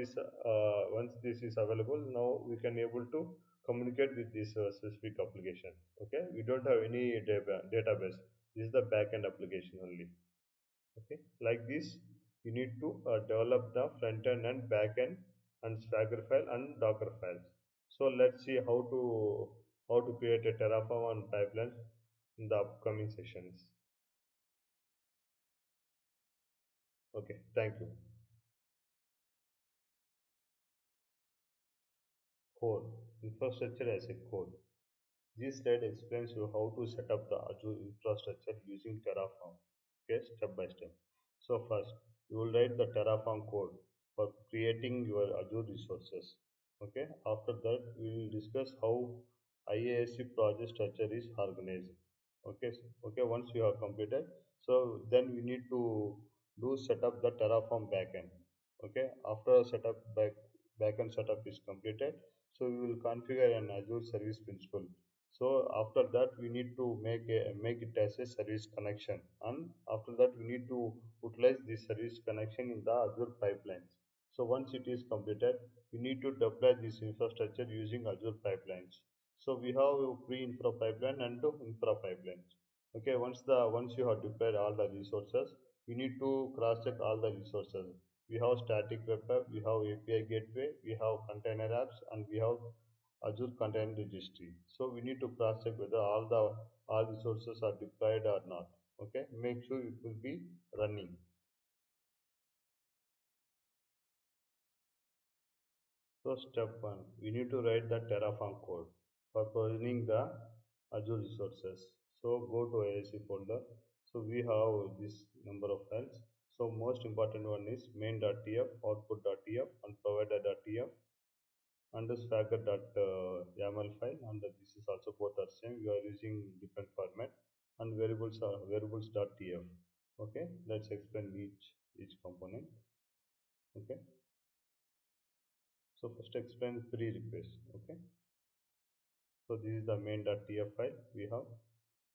this is available, now we can able to communicate with this specific application. Okay, we don't have any database. This is the backend application only. Okay, like this, you need to develop the front end and back end and Swagger file and Docker files. So let's see how to create a Terraform and pipeline in the upcoming sessions. Okay, thank you. Code infrastructure as a code. This slide explains you how to set up the Azure infrastructure using Terraform. Okay, step by step. So first, you will write the Terraform code for creating your Azure resources. Okay. After that, we will discuss how IASC project structure is organized. Okay. Okay. Once you have completed, so then we need to do set up the Terraform backend. Okay. After backend setup is completed, so we will configure an Azure service principal. So after that we need to make it as a service connection, and after that we need to utilize this service connection in the Azure pipelines. So once it is completed, we need to deploy this infrastructure using Azure pipelines. So we have a pre-infra pipeline and the infra pipelines. Okay, once you have deployed all the resources, we need to cross check all the resources. We have static web app, we have API gateway, we have container apps, and we have Azure Container Registry. So we need to cross check whether all resources are deployed or not. Okay, make sure it will be running. So step one, we need to write the Terraform code for provisioning the Azure resources. So go to IAC folder. So we have this number of files. So most important one is main.tf, output.tf, and provider.tf, and the swagger.yaml file, and this is also both are same. We are using different format. and variables are variables.tf. Okay, let's explain each component. Okay, so first explain pre-request. Okay, so this is the main.tf file we have,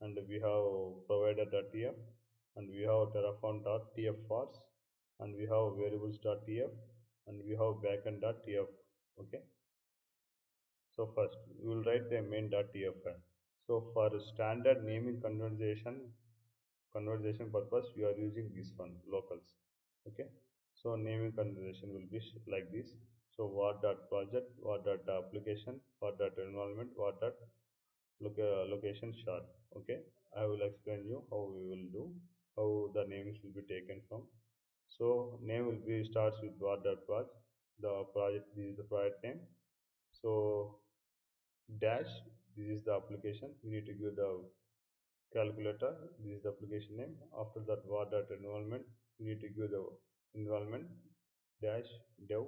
and we have provider.tf, and we have terraform.tf files, and we have variables.tf, and we have backend.tf. Okay, so first we will write the main.tf file. So for standard naming conversation purpose, we are using this one locals. Okay, so naming conversation will be like this. So what dot project, what dot application, what dot environment, what dot location short. Okay, I will explain you how we will do, how the names will be taken from. So name will be starts with what dot project, the project, this is the project name. So dash, this is the application, we need to give the calculator, this is the application name. After that what dot environment, we need to give the environment dash dev.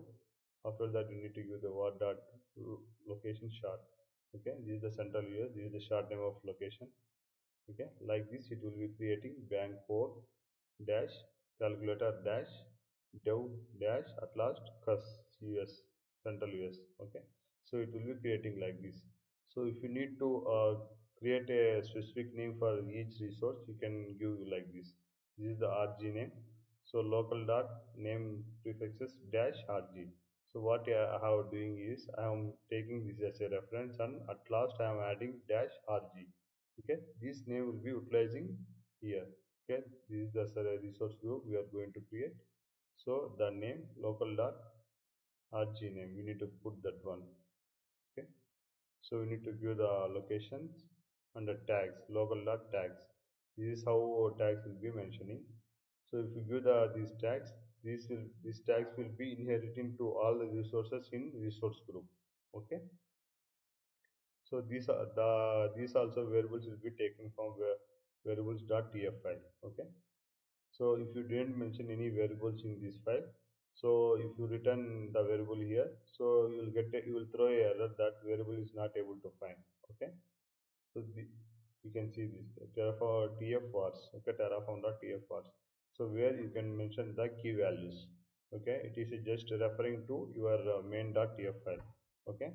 After that you need to give the what dot location short. Okay, this is the central US, this is the short name of location. Okay, like this it will be creating bank 4 dash calculator dash dev dash at last cus US, central US. Okay, so it will be creating like this. So if you need to create a specific name for each resource, you can give like this is the RG name. So local dot name prefixes dash RG. So what I have doing is I am taking this as a reference, and at last I am adding dash RG. Okay, this name will be utilizing here. Okay, this is the resource group we are going to create. So the name local dot RG name, we need to put that one. Okay, so we need to give the locations and the tags, local dot tags. This is how tags will be mentioning. So if you give these tags, these tags will be inheriting to all the resources in resource group. Okay, so these also variables will be taken from variables.tf file. Okay, so if you didn't mention any variables in this file, so if you return the variable here, so you will throw a error that variable is not able to find. Okay, so you can see this Terraform TF vars. Okay, Terraform.tf vars. So where you can mention the key values. Okay, it is just referring to your main.tf file. Okay,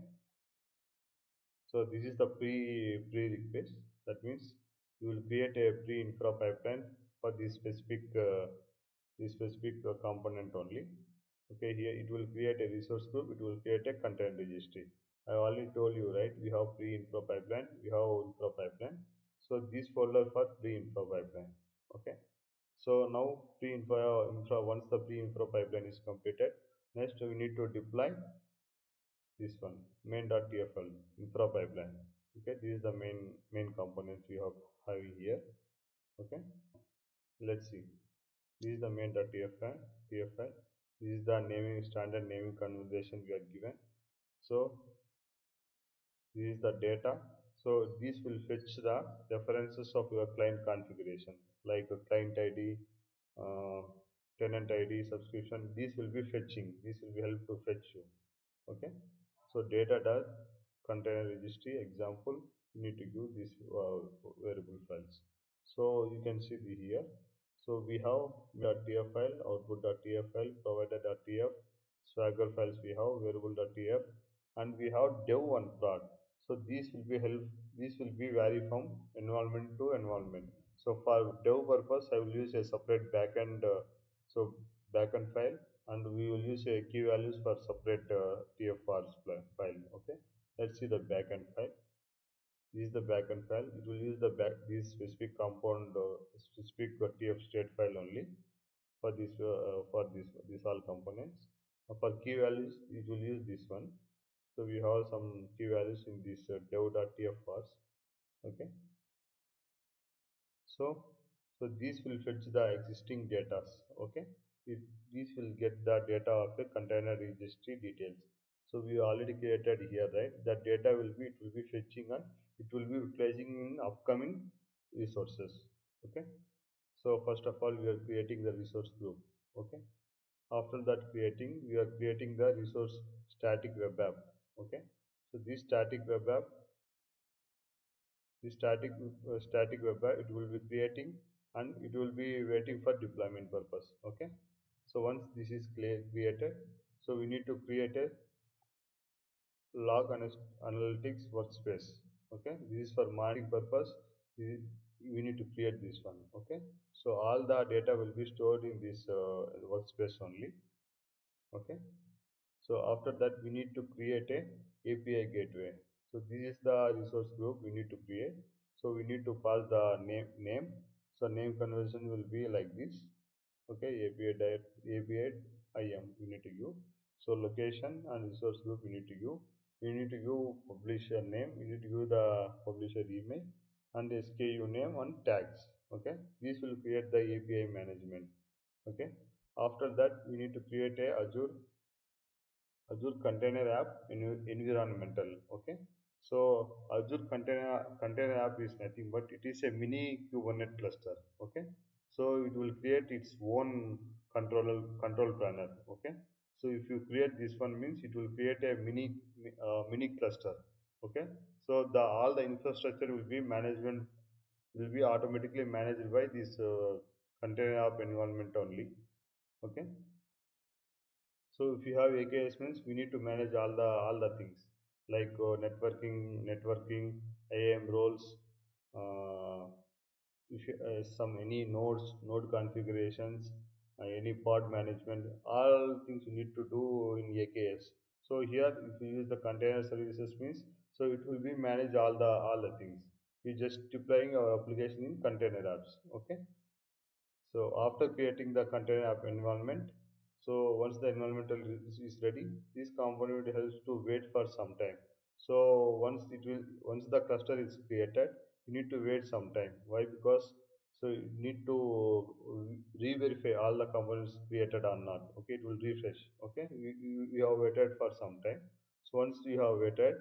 so this is the pre-request. That means you will create a pre-infra pipeline for this specific component only. Okay, here it will create a resource group. It will create a content registry. I already told you, right? We have pre-infra pipeline. We have infra pipeline. So this folder for pre-infra pipeline. Okay. So now pre-infra, once the pre-infra pipeline is completed, next we need to deploy this one main.tfl infra pipeline. Okay, this is the main components we have having here. Okay, let's see, this is the main.tfl tfl. This is the naming standard naming conversation we are given. So this is the data. So this will fetch the references of your client configuration, like a client id, uh, tenant id, subscription. This will be fetching, this will be help to fetch you. Okay, so data does container registry example, you need to give this variable files. So you can see here, so we have .tf file, output.tf file, provider.tf, swagger files, we have variable.tf, and we have dev one prod. So these will be help, these will be vary from environment to environment. So for dev purpose I will use a separate backend, so backend file, and we will use a key values for separate tf file. Okay, let's see the backend file. This is the backend file. It will use the this specific compound, specific tf state file only for this all components. For key values it will use this one. So we have some key values in this dev.tf files. Okay, so this will fetch the existing data. Okay, this will get the data of a container registry details. So we already created here, right? That data will be, it will be fetching and it will be utilizing in upcoming resources. Okay, so first of all we are creating the resource group. Okay, after that creating, we are creating the resource static web app. Okay, so this static web app, The static web app it will be creating and it will be waiting for deployment purpose. Okay. So once this is created, so we need to create a log analytics workspace. Okay, this is for monitoring purpose. We need to create this one. Okay, so all the data will be stored in this workspace only. Okay, so after that we need to create a API gateway. So this is the resource group we need to create. So we need to pass the name. So name conversion will be like this. Okay, API IM we need to give. So location and resource group we need to give. We need to give publisher name. We need to give the publisher email and the SKU name and tags. Okay, this will create the API management. Okay, after that we need to create a Azure Container App environmental. Okay, so Azure Container App is nothing but it is a mini Kubernetes cluster. Okay, so it will create its own control planner. Okay, so if you create this one means it will create a mini cluster. Okay, so the all the infrastructure will be automatically managed by this container app environment only. Okay, so if you have AKS means we need to manage all the things like networking, IAM roles, uh, if you, some any node configurations, any pod management, all things you need to do in AKS. So here, if you use the container services means, so it will be manage all the things. We just deploying our application in container apps. Okay. So after creating the container app environment, so once the environmental is ready, this component helps to wait for some time. So once the cluster is created, you need to wait some time. Why? Because so you need to re-verify all the components created or not. Okay, it will refresh. Okay, we have waited for some time. So once we have waited,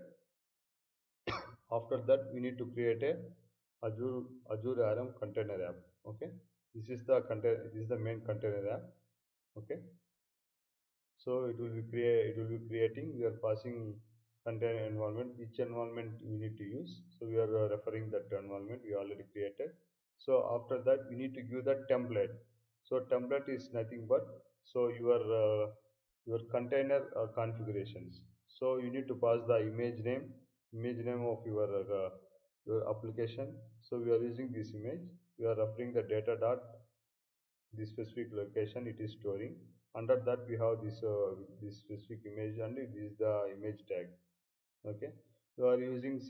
after that we need to create a Azure RM container app. Okay, this is the main container app. Okay, so it will be creating. We are passing container environment. Each environment we need to use. So we are referring that environment we already created. So after that we need to give the template. So template is nothing but so your container configurations. So you need to pass the image name of your application. So we are using this image. We are referring the data dot the specific location it is storing. Under that we have this specific image and this is the image tag. Okay, we are using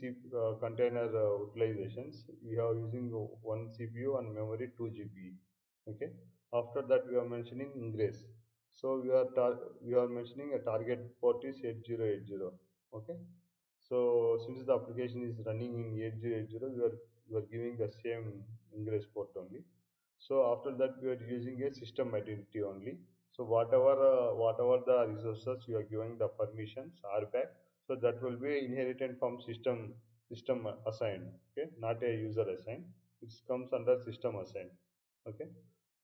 container utilizations. We are using one CPU and memory 2 GB. Okay, after that we are mentioning ingress. So we are mentioning a target port is 8080. Okay, so since the application is running in 8080, we are giving the same ingress port only. So after that we are using a system identity only. So whatever the resources you are giving the permissions are back, so that will be inherited from system assigned. Okay, not a user assigned. It comes under system assigned. Okay.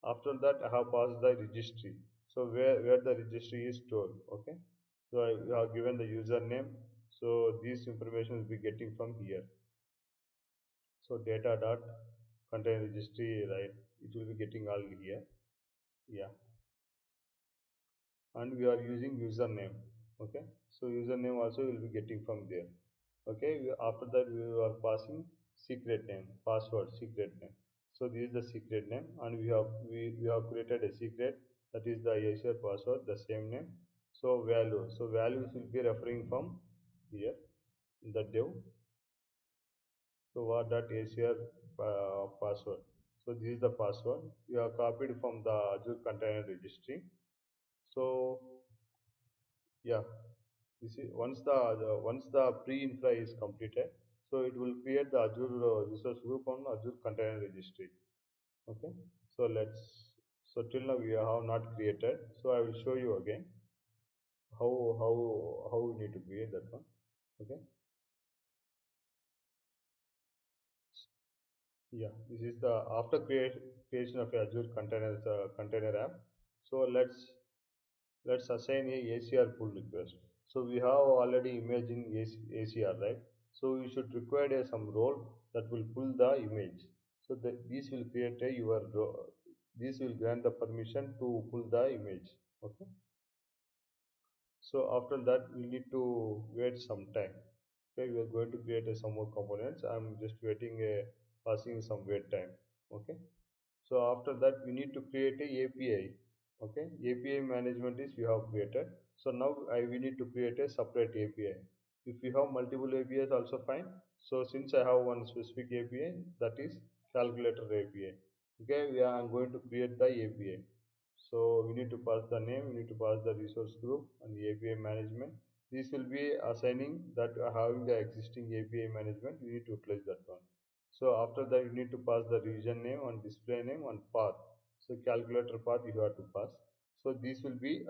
After that I have passed the registry. So where the registry is stored. Okay. So I have given the username. So this information will be getting from here. So data dot contain registry, right? It will be getting all here. Yeah, and we are using username. Okay, so username also will be getting from there. Okay, after that we are passing secret name, password, secret name. So this is the secret name, and we have created a secret, that is the Azure password, the same name. So value, so values will be referring from here in the dev. So what that Azure password. So this is the password we have copied from the Azure Container Registry. So yeah, this is once the pre-infra is completed, so it will create the Azure resource group on Azure Container Registry. Okay, so till now we have not created. So I will show you again how how we need to create that one. Okay, yeah, this is the after creation of Azure container app. So let's assign a ACR pull request. So we have already imaged in ACR, right? So you should require some role that will pull the image. So this will create a this will grant the permission to pull the image. Okay. So after that, we need to wait some time. Okay, we are going to create some more components. I'm just waiting passing some wait time. Okay. So after that, we need to create a API. Okay, API management is we have created. So now we need to create a separate API. If you have multiple APIs, also fine. So since I have one specific API, that is calculator API. Okay, I'm going to create the API. So we need to pass the name, we need to pass the resource group and the API management. This will be assigning that having the existing API management, we need to utilize that one. So after that, you need to pass the region name and display name and path. So calculator path you have to pass. So this will be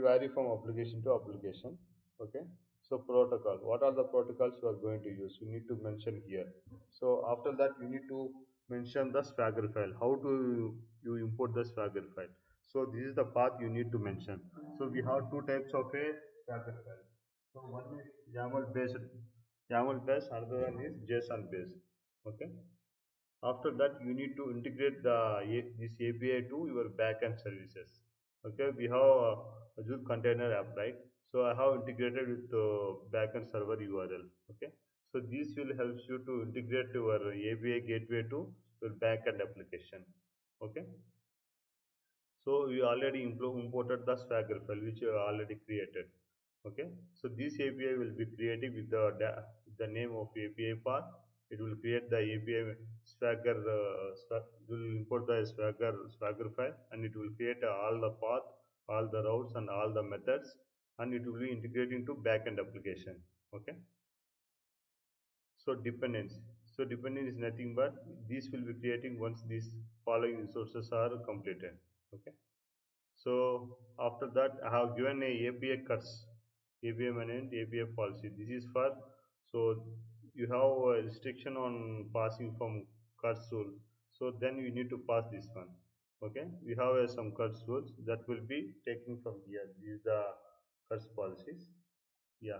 vary from application to application. Okay. So protocol. What are the protocols you are going to use? You need to mention here. So after that, you need to mention the Swagger file. How do you import the Swagger file? So this is the path you need to mention. So we have two types of a Swagger file. So one is YAML based, another one is JSON based. Okay. After that, you need to integrate this API to your backend services. Okay, we have Azure Container App, right? So I have integrated with backend server URL. Okay, so this will help you to integrate your API gateway to your backend application. Okay, so we already imported the Swagger file which you already created. Okay, so this API will be created with with the name of API path. It will create the API Swagger. It will import the Swagger file, and it will create all the path, all the routes, and all the methods, and it will be integrating to backend application. Okay, so dependence. So dependence is nothing but this will be creating once these following resources are completed. Okay. So after that, I have given a API cuts, API management, API policy. This is for so you have a restriction on passing from cuts rule. So then you need to pass this one. Okay, we have some cuts rules that will be taken from here. These are the cuts policies. Yeah.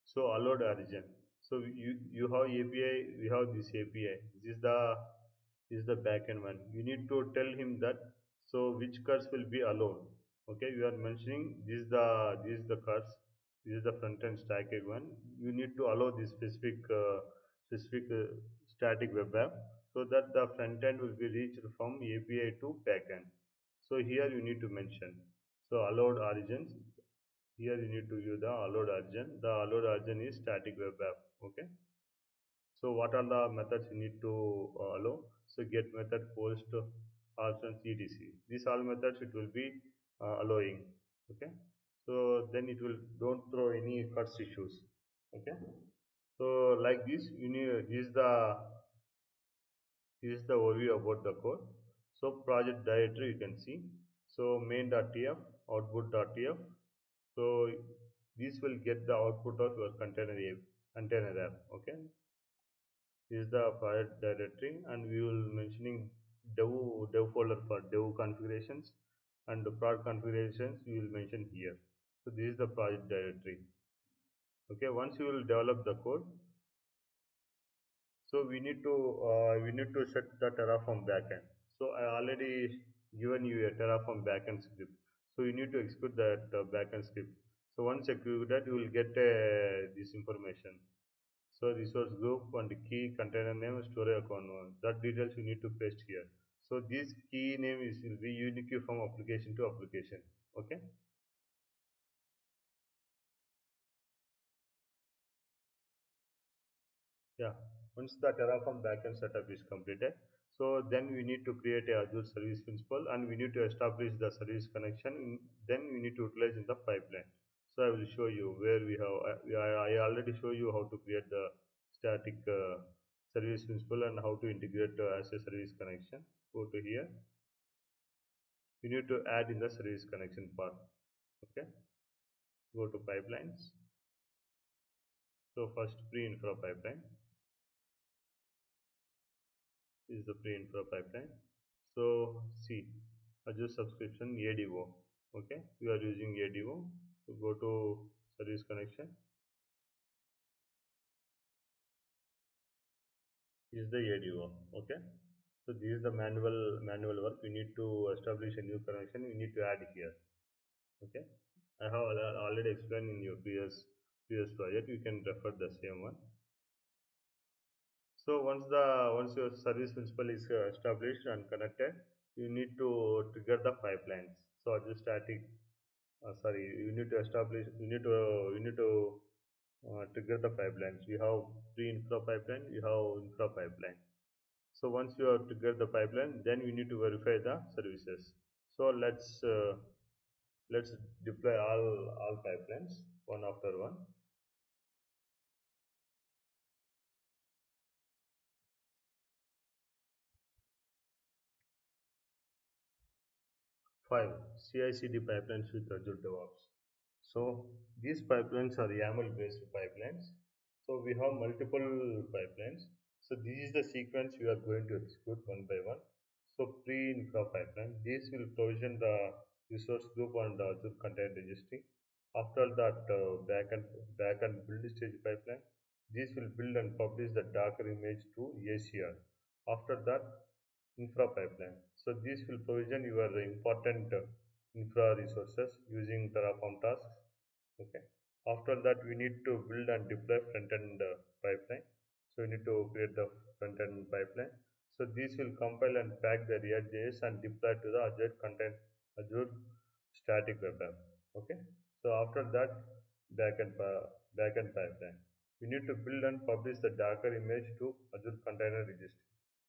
So allowed origin. So you have API, we have this API. This is the backend one. You need to tell him that so which cards will be allowed. Okay, you are mentioning this is the cards. This is the front end static one. You need to allow this specific static web app so that the front end will be reached from API to backend. So here you need to mention. So allowed origins. Here you need to use the allowed origin. The allowed origin is static web app. Okay. So what are the methods you need to allow? So get method, post, options, etc. These all methods it will be allowing. Okay. So then it will don't throw any cuts issues. Okay. So like this, you need this is the overview about the code. So project directory you can see. So main.tf, output.tf. So this will get the output of your container app. Okay, this is the project directory, and we will mentioning dev folder for dev configurations, and the prod configurations we will mention here. So this is the project directory. Okay, once you will develop the code, so we need to set the Terraform backend. So I already given you a Terraform backend script. So you need to execute that backend script. So once executed, you will get this information. So resource group and key, container name, storage account one. That details you need to paste here. So this key name will be unique from application to application. Okay. Yeah. Once the Terraform backend setup is completed, so then we need to create a Azure service principal and we need to establish the service connection. Then we need to utilize in the pipeline. So I will show you where we have. I already show you how to create the static service principal and how to integrate as a service connection. Go to here. You need to add in the service connection part. Okay. Go to pipelines. So first pre-infra pipeline. This is the pre-infra pipeline. So see Azure subscription ADO. Okay, we are using ADO. So go to service connection. is the ADO. Okay. So this is the manual work. We need to establish a new connection. We need to add here. Okay. I have already explained in your previous project. You can refer the same one. So once your service principal is established and connected, you need to trigger the pipelines. So Azure static, sorry, you need to establish, you need to trigger the pipelines. We have pre-infra pipeline, we have infra pipeline. So once you have triggered the pipeline, then we need to verify the services. So let's deploy all pipelines one after one. 5. CI/CD pipelines with Azure DevOps. So these pipelines are YAML-based pipelines. So we have multiple pipelines. So this is the sequence we are going to execute one by one. So pre-infra pipeline, this will provision the resource group on the Azure Container Registry. After that, backend build stage pipeline, this will build and publish the Docker image to ACR. After that, infra pipeline. So this will provision your important infra resources using Terraform tasks. Okay. After that, we need to build and deploy front-end pipeline. So we need to create the front-end pipeline. So this will compile and pack the React.js and deploy to the Azure static web app. Okay. So after that, backend pipeline. We need to build and publish the Docker image to Azure Container Registry.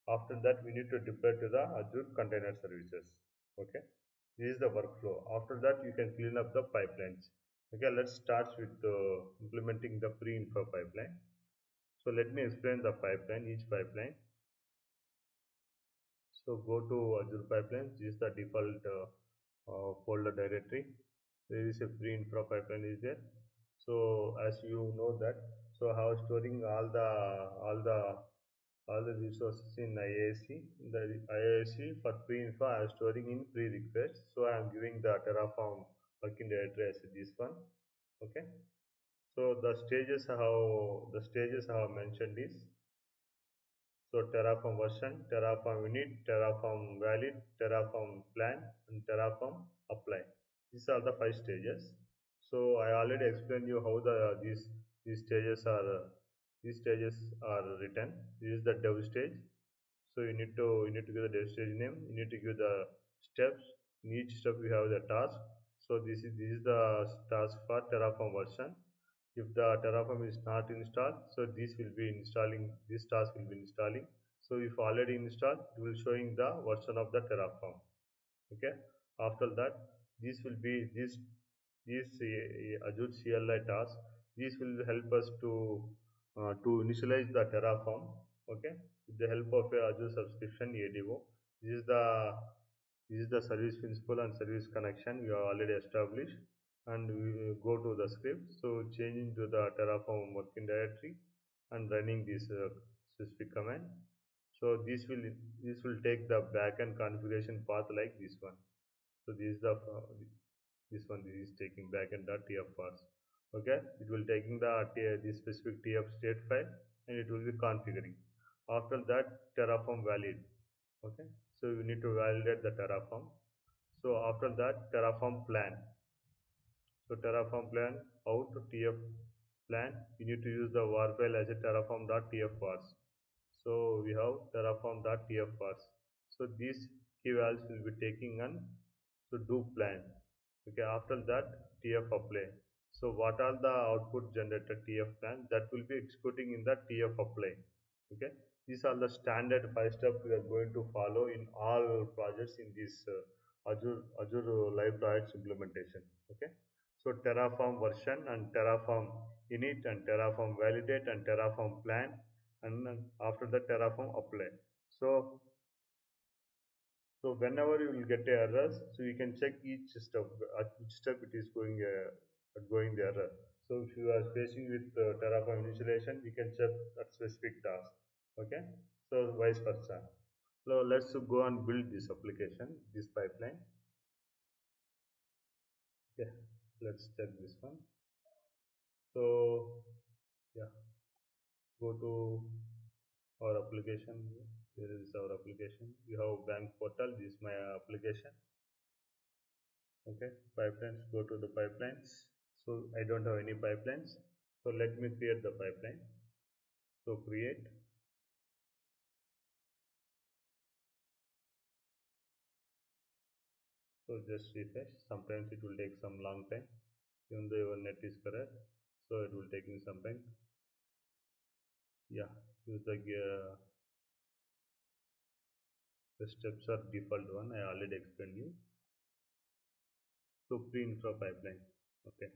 After that, we need to deploy to the Azure Container Services. Okay. This is the workflow. After that, you can clean up the pipelines. Okay, let's start with implementing the pre-infra pipeline. So let me explain the pipeline, each pipeline. So go to Azure Pipelines. This is the default folder directory. There is a pre-infra pipeline is there. So as you know that, so how storing all the resources in IAC. The IAC for pre-infra I am storing in pre-request. So I am giving the Terraform working directory as this one. Okay. So the stages I have mentioned is so Terraform version, Terraform unit, Terraform valid, Terraform plan, and Terraform apply. These are the 5 stages. So I already explained you how these stages are written. This is the dev stage. So you need to give the dev stage name. You need to give the steps. In each step we have the task. So this is the task for Terraform version. If the Terraform is not installed, so this task will be installing. So if already installed, it will showing the version of the Terraform. Okay. After that, this will be this Azure CLI task. This will help us to initialize the Terraform. Okay, with the help of a Azure subscription ADO. This is the this is the service principal and service connection we have already established, and we will go to the script. So changing to the Terraform working directory and running this specific command. So this will take the backend configuration path like this one. So this is taking backend.tf path. Okay, it will taking the specific tf state file and it will be configuring. After that, Terraform valid. Okay, so you need to validate the Terraform. So after that, Terraform plan. So Terraform plan out to tf plan. You need to use the var file as a terraform.tf vars. So we have terraform.tf vars. So these key values will be taking and to do plan. Okay, after that tf apply. So what are the output generated tf plan that will be executing in the tf apply. Okay, these are the standard 5 steps we are going to follow in all projects in this Azure Live Projects implementation. Okay, so Terraform version and Terraform init and Terraform validate and Terraform plan, and then after the Terraform apply. So whenever you will get a errors, so you can check each step at which step it is going the error. So if you are facing with Terraform initialization, you can check that specific task. Okay, so vice versa. So let's go and build this application, this pipeline. Okay, let's check this one. So yeah, go to our application. Here is our application. You have bank portal. This is my application. Okay, pipelines. Go to the pipelines. So I don't have any pipelines. So let me create the pipeline. So create. So just refresh. Sometimes it will take some long time. Even though your net is correct, so it will take me some time. Yeah, use the steps are default one. I already explained you. So pre-infra pipeline. Okay.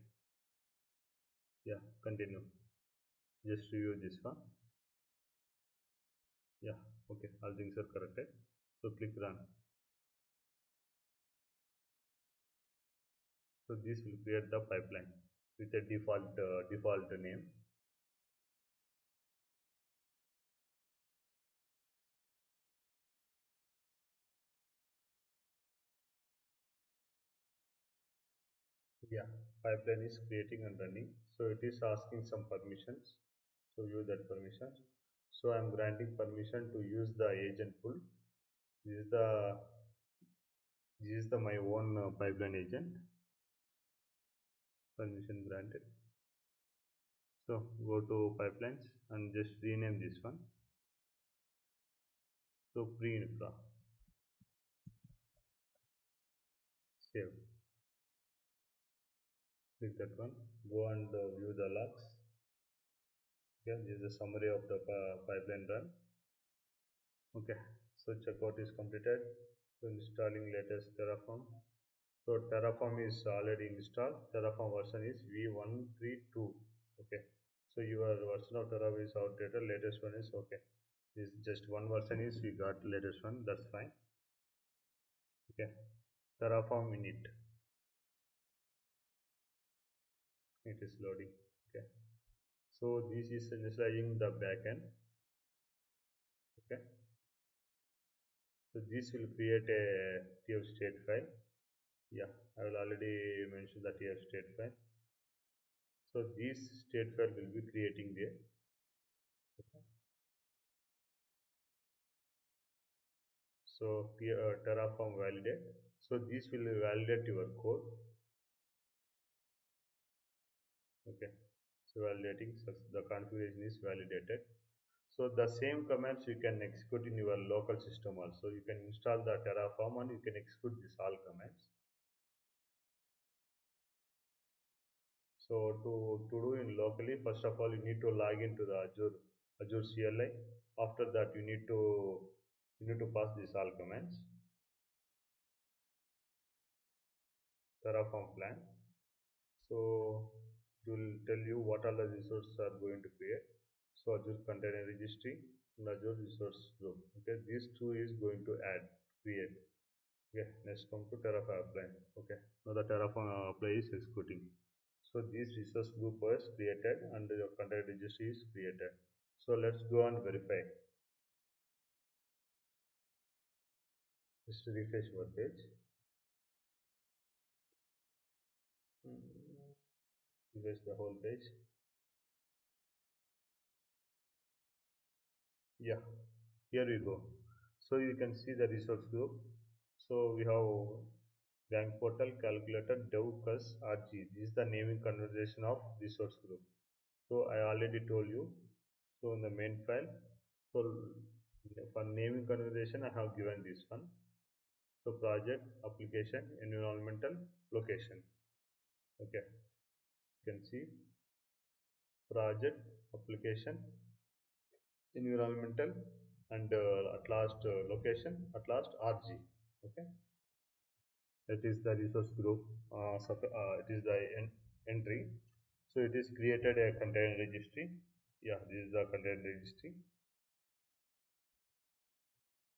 Yeah, continue. Just review this one. Yeah, okay. All things are corrected. So click run. So this will create the pipeline with a default name. Yeah, pipeline is creating and running. So it is asking some permissions. So use that permission. So I'm granting permission to use the agent pool. This is the my own pipeline agent. Permission granted. So go to pipelines and just rename this one. So pre-infra. Save. Click that one. Go and view the logs. Okay, this is a summary of the pipeline run. Okay, so checkout is completed. So installing latest Terraform. So Terraform is already installed. Terraform version is v132. Okay, so your version of Terraform is outdated. Latest one is okay. This just one version is we got latest one. That's fine. Okay, Terraform init. It is loading. Okay, so this is initializing the backend. Okay, so this will create a TF state file. Yeah, I will already mention the TF state file. So this state file will be creating there. Okay. So Terraform validate. So this will validate your code. Okay. So validating, so the configuration is validated. So the same commands you can execute in your local system also. You can install the Terraform and you can execute these all commands. So to do in locally, first of all, you need to log into the Azure CLI. After that, you need to pass these all commands. Terraform plan. So it will tell you what all the resources are going to create. So Azure Container Registry and Azure Resource Group. Okay, these two is going to create. Okay, next come to Terraform apply. Okay, now the Terraform apply is executing. So this resource group was created and the container registry is created. So let's go and verify. Just refresh your page. Refresh the whole page. Yeah, here we go. So you can see the resource group. So we have bank portal, calculator, dev, RG. This is the naming conversation of resource group. So I already told you. So in the main file, so for naming conversation, I have given this one. So project, application, environmental, location. Okay, you can see project, application, environmental, and at last location, at last RG. Okay, that is the resource group. It is the entry. So it is created a container registry. Yeah, this is the container registry.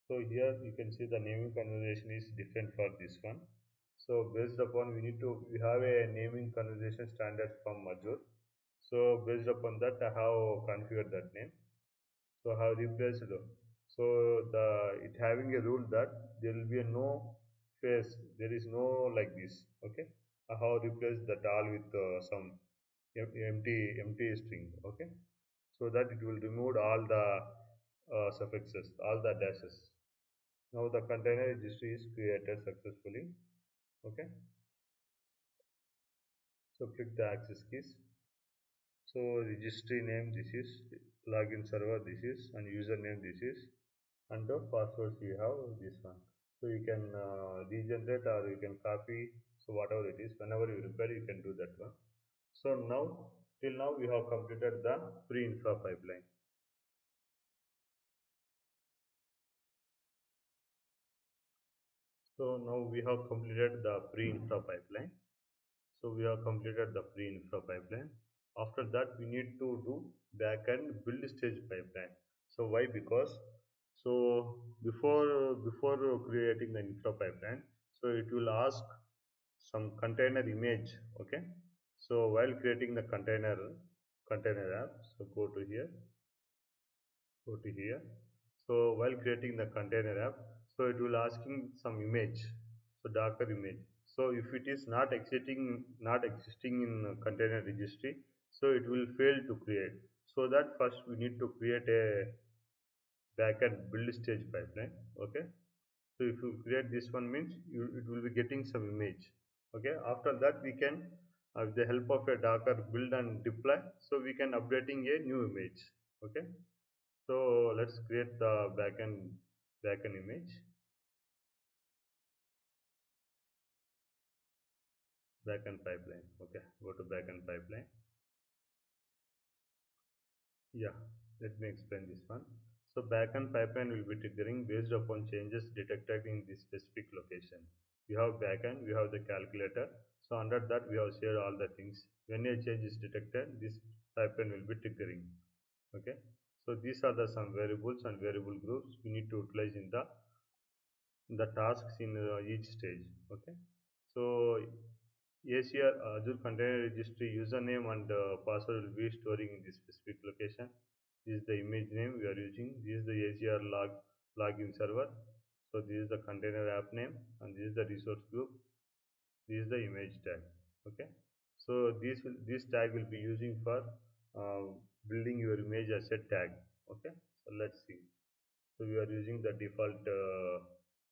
So here you can see the naming conversation is different for this one. So based upon we have a naming conversation standard from Azure. So based upon that I have configured that name. So I have replaced. So it having a rule that there will be a no face. There is no like this. Okay. I have replaced that all with some empty string. Okay. So that it will remove all the suffixes, all the dashes. Now the container registry is created successfully. Okay, so click the access keys. So registry name this is, login server this is, and username this is, and the passwords you have this one. So you can regenerate or you can copy. So whatever it is, whenever you repair, you can do that one. So now till now we have completed the pre-infra pipeline. So now we have completed the pre-infra pipeline. So we have completed the pre-infra pipeline. After that, we need to do backend build stage pipeline. So why? Because so before creating the infra pipeline, so it will ask some container image. Okay. So while creating the container app, so go to here. So while creating the container app, so it will asking some image, so Docker image. So if it is not existing in container registry, so it will fail to create. So that first we need to create a backend build stage pipeline. Okay. So if you create this one means it will be getting some image. Okay. After that we can, with the help of a Docker build and deploy, so we can updating a new image. Okay. So let's create the backend image, backend pipeline. Okay, go to backend pipeline. Yeah, let me explain this one. So backend pipeline will be triggering based upon changes detected in this specific location. We have backend, we have the calculator. So under that we have shared all the things. When a change is detected, this pipeline will be triggering. Okay. So these are the some variables and variable groups we need to utilize in the tasks in each stage. Okay. So ACR Azure Container Registry username and password will be storing in this specific location. This is the image name we are using. This is the ACR login server. So this is the container app name, and this is the resource group. This is the image tag. Okay. So this tag will be using for uh, building your image asset tag. Okay. So let's see. So we are using the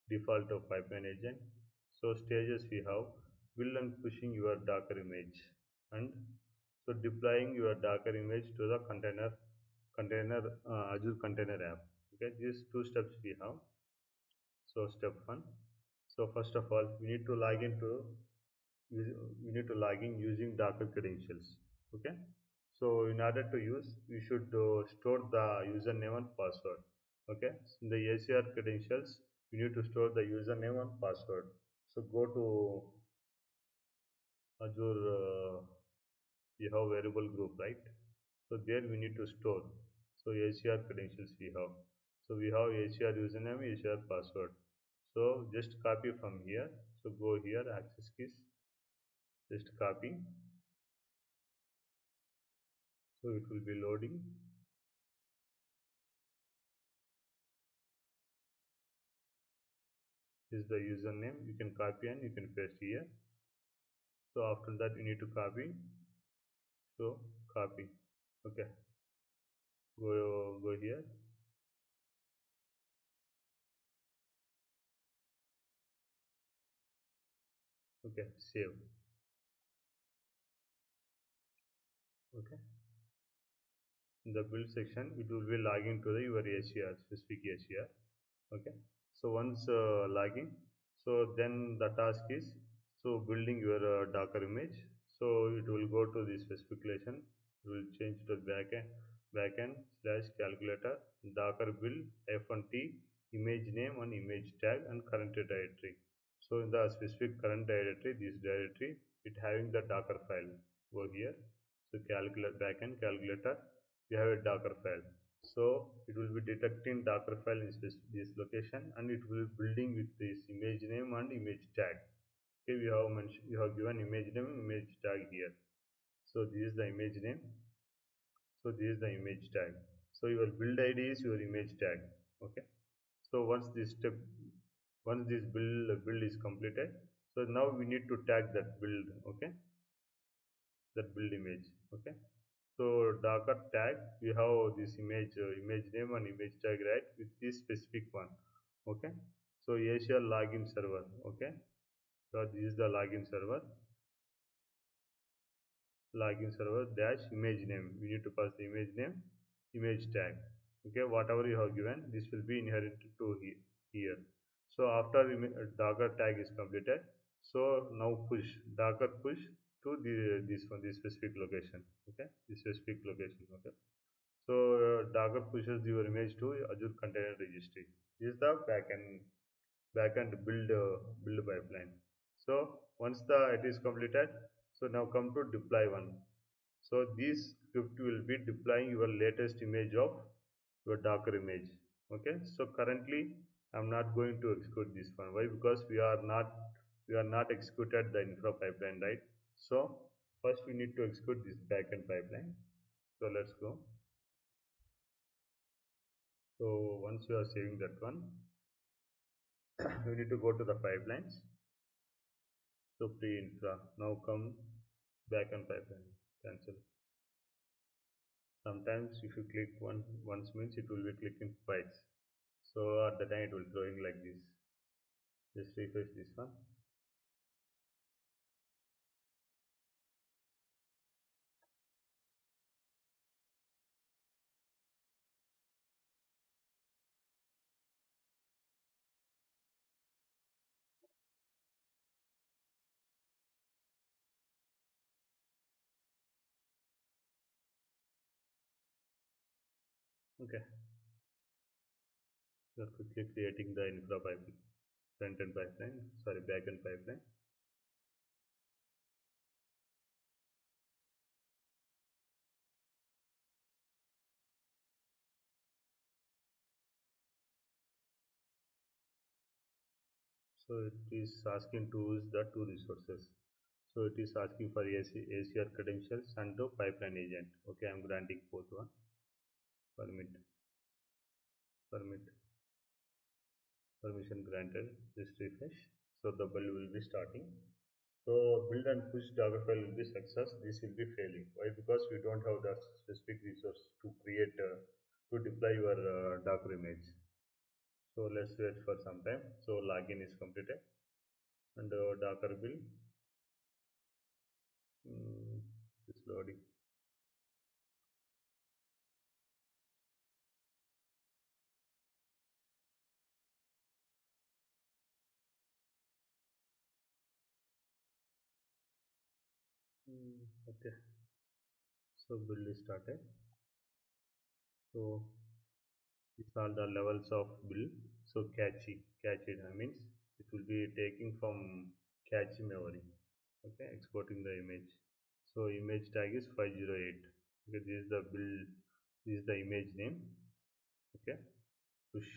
default of pipeline agent. So stages we have build and pushing your Docker image, and so deploying your Docker image to the container Azure Container App. Okay, these two steps we have. So step one. So first of all, we need to log in using Docker credentials. Okay. So in order to use, we should store the username and password. Okay. So in the ACR credentials, we need to store the username and password. So go to Azure. We have variable group, right? So there we need to store. So ACR credentials we have. So we have ACR username, ACR password. So just copy from here. So go here, access keys. Just copy. So it will be loading. This is the username. You can copy and you can paste here. So after that you need to copy. So copy. Okay. Go here. Okay. Save. Okay. In the build section, it will be logging to the your ACR, specific ACR. Okay. So once logging, so then the task is so building your Docker image. So it will go to the specification. It will change to backend slash calculator Docker build F1T image name and image tag and current directory. So in the specific current directory, this directory, it having the Docker file over here. So calculate backend calculator, we have a Docker file. So it will be detecting Docker file in this location, and it will be building with this image name and image tag. Okay, we have given image name, image tag here. So this is the image name. So this is the image tag. So your build ID is your image tag. Okay. So once this build is completed, so now we need to tag that build. Okay, that build image. Okay. So Docker tag, we have this image name and image tag, right, with this specific one. Okay. So Azure login server. Okay. So this is the login server dash image name. We need to pass the image name, image tag. Okay, whatever you have given, this will be inherited to here. So after Docker tag is completed, so now push Docker push to this specific location. Okay, this specific location. Okay, so Docker pushes your image to Azure Container Registry. This is the backend build pipeline. So once the it is completed, so now come to deploy one. So this script will be deploying your latest image of your Docker image. Okay. So currently I'm not going to execute this one. Why? Because we are not executed the infra pipeline, right? So first we need to execute this backend pipeline. So let's go. So once you are saving that one, we need to go to the pipelines. So pre-infra. Now come backend pipeline. Cancel. Sometimes if you click once means it will be clicking twice. So at the time it will throwing like this. Just refresh this one. Okay. You are quickly creating the infra pipeline, front end pipeline, sorry, back end pipeline. So it is asking to use the two resources. So it is asking for ACR credentials and the pipeline agent. Okay, I'm granting both one. Permit, permit, permission granted. Just refresh. So the build will be starting. So build and push Java file will be success. This will be failing. Why? Because we don't have the specific resource to create to deploy your Docker image. So let's wait for some time. So login is completed and Docker build is loading. Okay. So build is started. So these are the levels of build. So catchy that means it will be taking from cache memory. Okay, exporting the image. So image tag is 508. Okay, this is the build, this is the image name. Okay, push.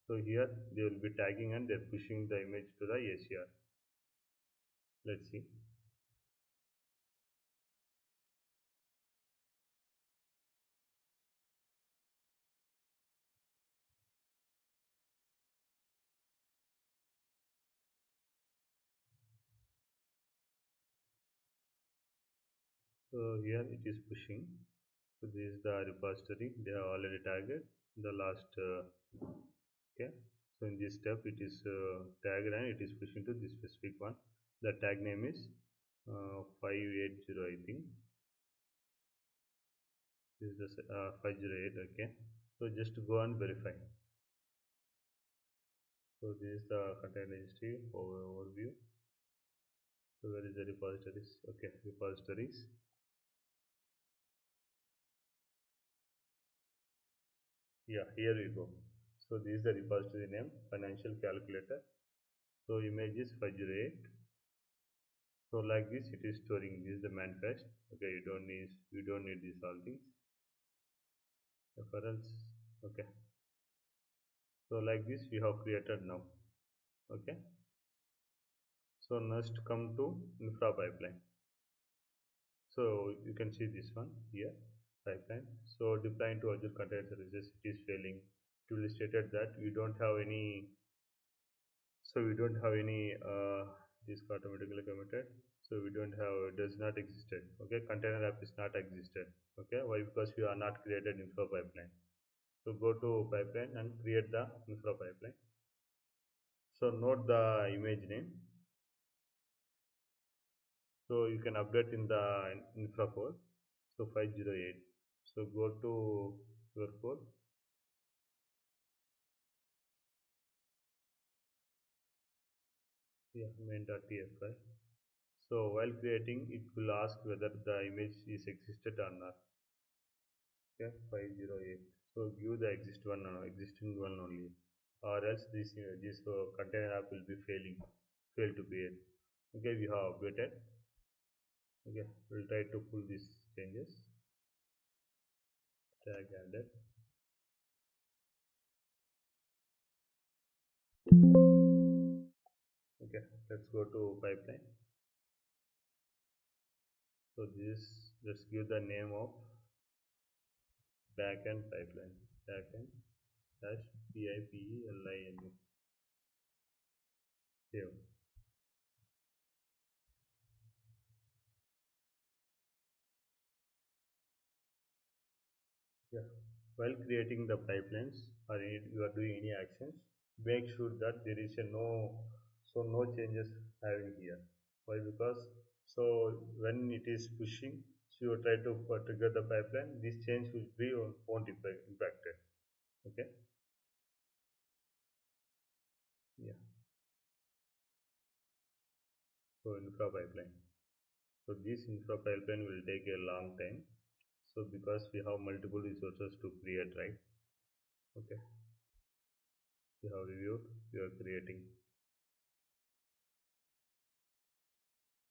So here they will be tagging and they're pushing the image to the ACR. Let's see. So here it is pushing. So this is the repository. They have already tagged the last. Okay. So in this step, it is tagged and it is pushing to this specific one. The tag name is 580, I think. This is the 508. Okay. So just go and verify. So this is the container registry overview. So where is the repositories? Okay, repositories. Yeah, here we go. So this is the repository name, financial calculator. So image is 508. So like this, it is storing. This is the manifest. Okay, you don't need these all things. Referrals. Okay. So like this, we have created now. Okay. So next come to infra pipeline. So you can see this one here, pipeline. So deploying to Azure Container Services, it is failing. It will stated that we don't have any. So we don't have any. This automatically committed. So we don't have, it does not existed. Okay, container app is not existed. Okay, why? Because we are not created infra pipeline. So go to pipeline and create the infra pipeline. So note the image name. So you can update in the infra code. So 508. So go to your code. Yeah, main.tfi. So while creating, it will ask whether the image is existed or not. Okay, 508. So give the existing one only, or else this container app will be fail to create. Okay, we have updated. Okay, we'll try to pull these changes. Tag added. Okay, let's go to pipeline. So this, let's give the name of backend pipeline. Backend dash PIPELINE. Save. Yeah. While creating the pipelines or you are doing any actions, make sure that there is a no changes having here. Why? Because so when it is pushing, so you try to trigger the pipeline, this change will be won't impacted. Okay. Yeah. So infra pipeline. So this infra pipeline will take a long time. So because we have multiple resources to create, right? Okay. You have reviewed, you are creating.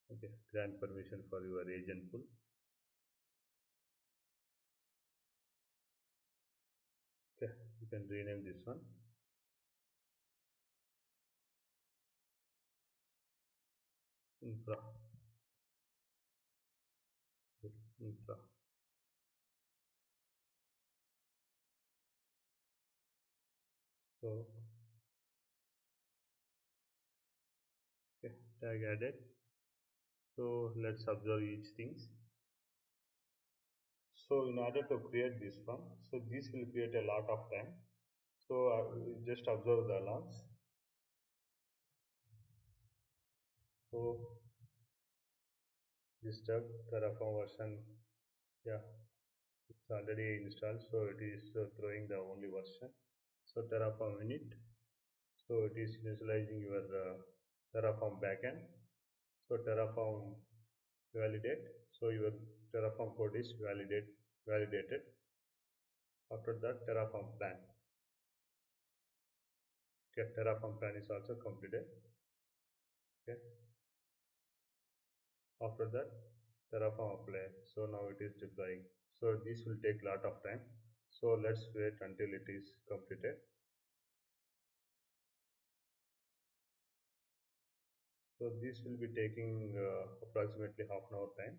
Okay. Grant permission for your agent pool. Okay. You can rename this one. Infra. Infra. So okay. Tag added. So let's observe each things. So in order to create this one, so this will create a lot of time. So just observe the logs. So this tab Terraform version, yeah, it's already installed. So it is throwing the only version. So Terraform init. So it is initializing your Terraform backend. So Terraform validate. So your Terraform code is validated. After that, Terraform plan. Okay, Terraform plan is also completed. Okay. After that, Terraform apply. So now it is deploying. So this will take lot of time. So let's wait until it is completed. So this will be taking approximately half an hour time.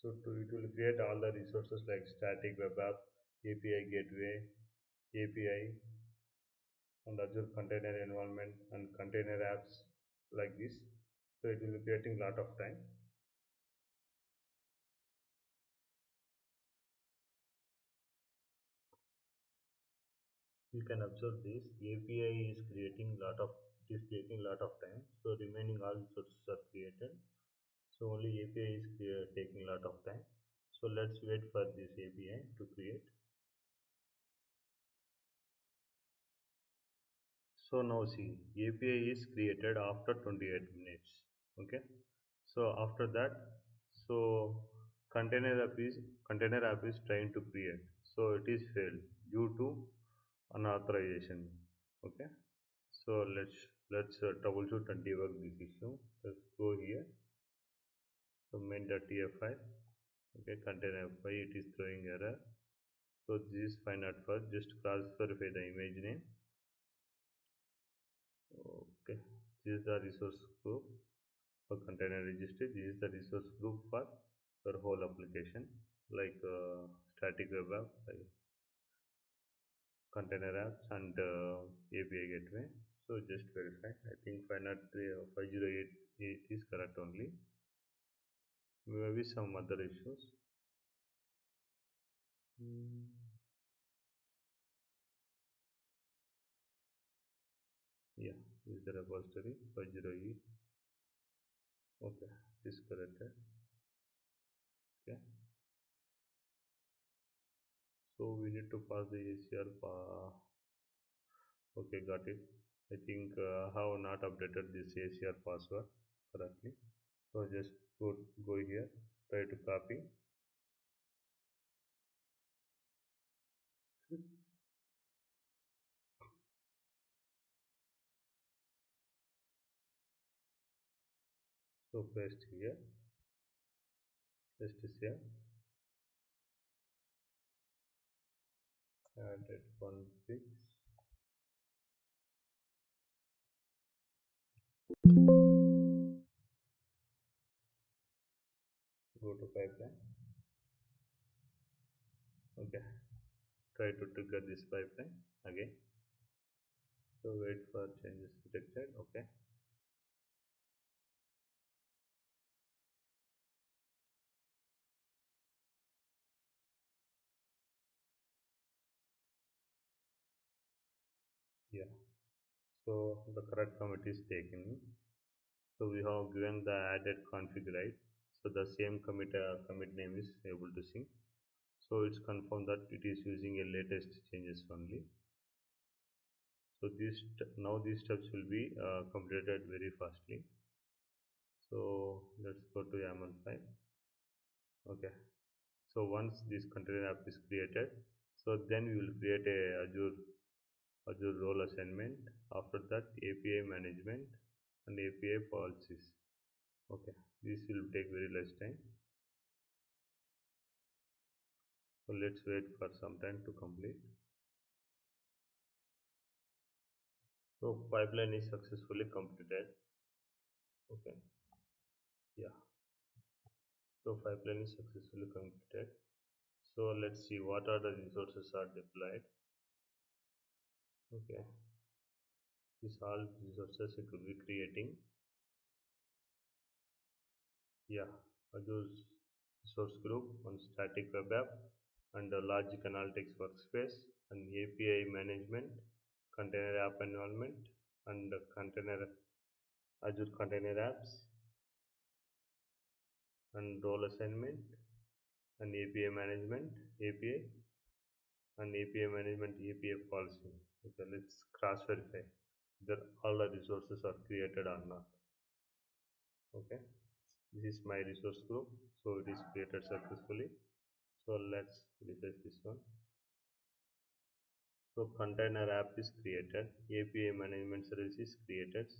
So it will create all the resources like static web app, API gateway, API, and Azure container environment and container apps like this. So it will be creating lot of time. You can observe this API is creating lot of, it is taking lot of time. So remaining all resources are created. So only API is taking lot of time. So let's wait for this API to create. So now see, API is created after 28 minutes. Okay. So after that, so container app is trying to create. So it is failed due to unauthorization. Okay. So let's troubleshoot and debug this issue. Let's go here. So main.tfi. Okay, container fi, it is throwing error. So this is fine at first. Just cross verify the image name. Okay, this is the resource group for container registry. This is the resource group for your whole application, like static web app, like container apps, and API gateway. So just verify. I think 503 508 it is correct only. Maybe some other issues. Hmm. Yeah, is the repository 50E. Okay, it is corrected. Okay, so we need to pass the ACR. Okay, got it. I think I have not updated this ACR password correctly. So just go here, try to copy. So paste here, paste this here, and at config, go to pipeline. Okay, try to trigger this pipeline again. So wait for changes detected. Okay, yeah. So the correct commit is taken. So we have given the added config, right? So the same commit name is able to see. So it's confirmed that it is using a latest changes only. So now these steps will be completed very fastly. So let's go to YAML file. Okay. So once this container app is created, so then we will create a Azure role assignment. After that, API management and API policies. Okay. This will take very less time. So let's wait for some time to complete. So pipeline is successfully completed. Okay. Yeah. So pipeline is successfully completed. So let's see what are the resources are deployed. Okay. These all resources it will be creating. Yeah. Azure source group, one static web app, and a logic analytics workspace, and API management, container app environment, and the container Azure Container Apps, and role assignment, and API management, API, and API management, API policy. Okay, let's cross verify that all the resources are created or not. Okay, this is my resource group, so it is created successfully. So let's refresh this one. So container app is created, API management service is created,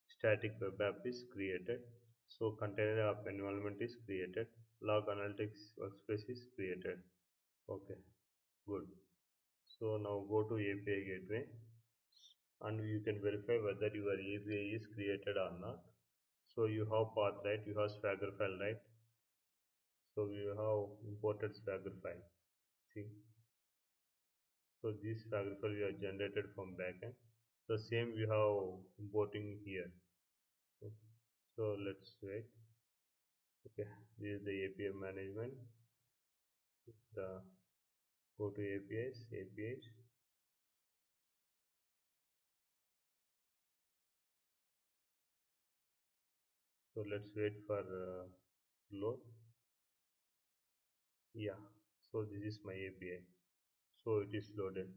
static web app is created. So container app environment is created, log analytics workspace is created. Okay, good. So now go to API gateway and you can verify whether your API is created or not. So you have path, right? You have Swagger file, right? So you have imported Swagger file. See, so this Swagger file we have generated from backend. The same we have importing here. Okay. So let's wait. Okay, this is the API management. The go to APIs. So let's wait for load. Yeah. So this is my API. So it is loaded.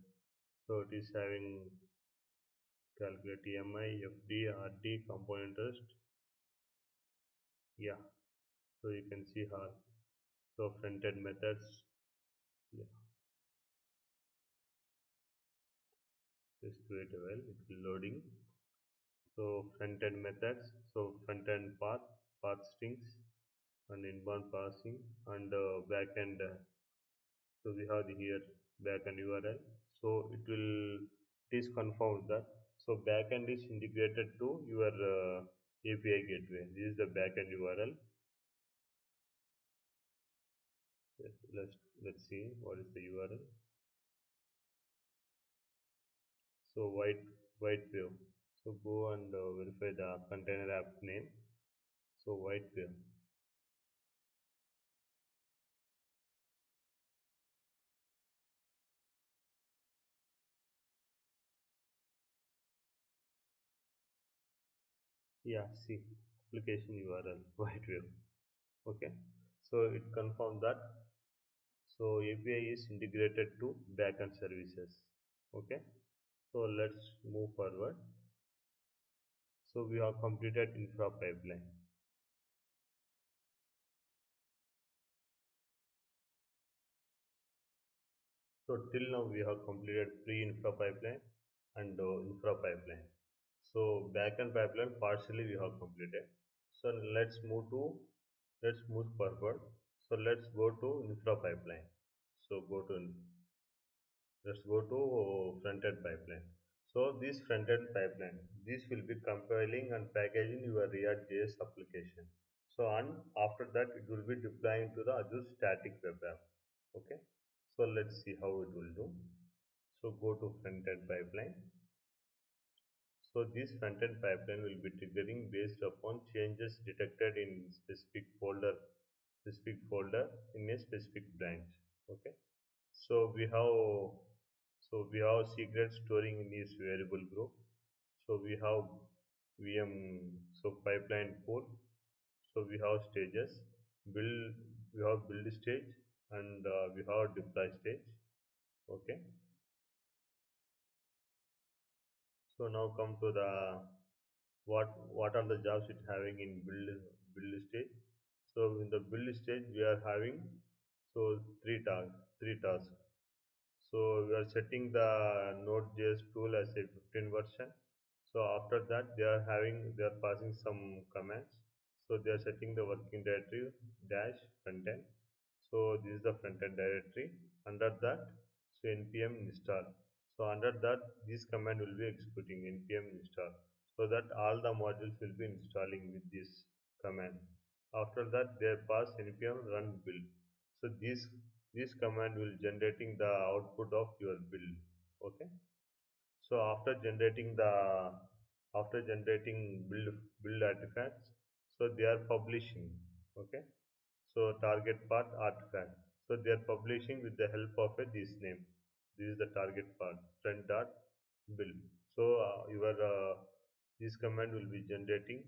So it is having calculate EMI, FD, RD, component test. Yeah. So you can see how. So front-end methods. Yeah. Just wait a while. It will loading. So front-end methods. So front-end path strings, and inbound passing, and backend. So we have here backend URL. So it is confirmed that so backend is integrated to your API gateway. This is the backend URL. Let's see what is the URL. So white wave. So go and verify the container app name. So white wave. Yeah, see, application URL, white wave. Okay. So it confirms that. So API is integrated to backend services. Okay. So let's move forward. So we have completed infra pipeline. So till now we have completed pre-infra pipeline and infra pipeline. So backend pipeline partially we have completed. So let's move forward. So let's go to infra pipeline. So let's go to front-end pipeline. So this front-end pipeline, this will be compiling and packaging your React.js application. So and after that it will be deploying to the Azure static web app. Okay. So let's see how it will do. So go to front-end pipeline. So this front-end pipeline will be triggering based upon changes detected in specific folder in a specific branch. Okay. So we have secret storing in this variable group. So we have pipeline pool. So we have stages, build we have build stage and we have deploy stage. Okay. So now come to the what are the jobs it having in build stage. So in the build stage we are having three tasks. So we are setting the Node.js tool as a 15 version. So after that they are passing some commands. So they are setting the working directory dash frontend. So this is the frontend directory. Under that, so npm install. So under that, this command will be executing npm install. So that all the modules will be installing with this command. After that, they pass npm run build. So this command will generating the output of your build. Okay. So after generating build artifacts, so they are publishing. Okay. So target path artifact. So they are publishing with the help of this name. This is the target path front dot build. So your this command will be generating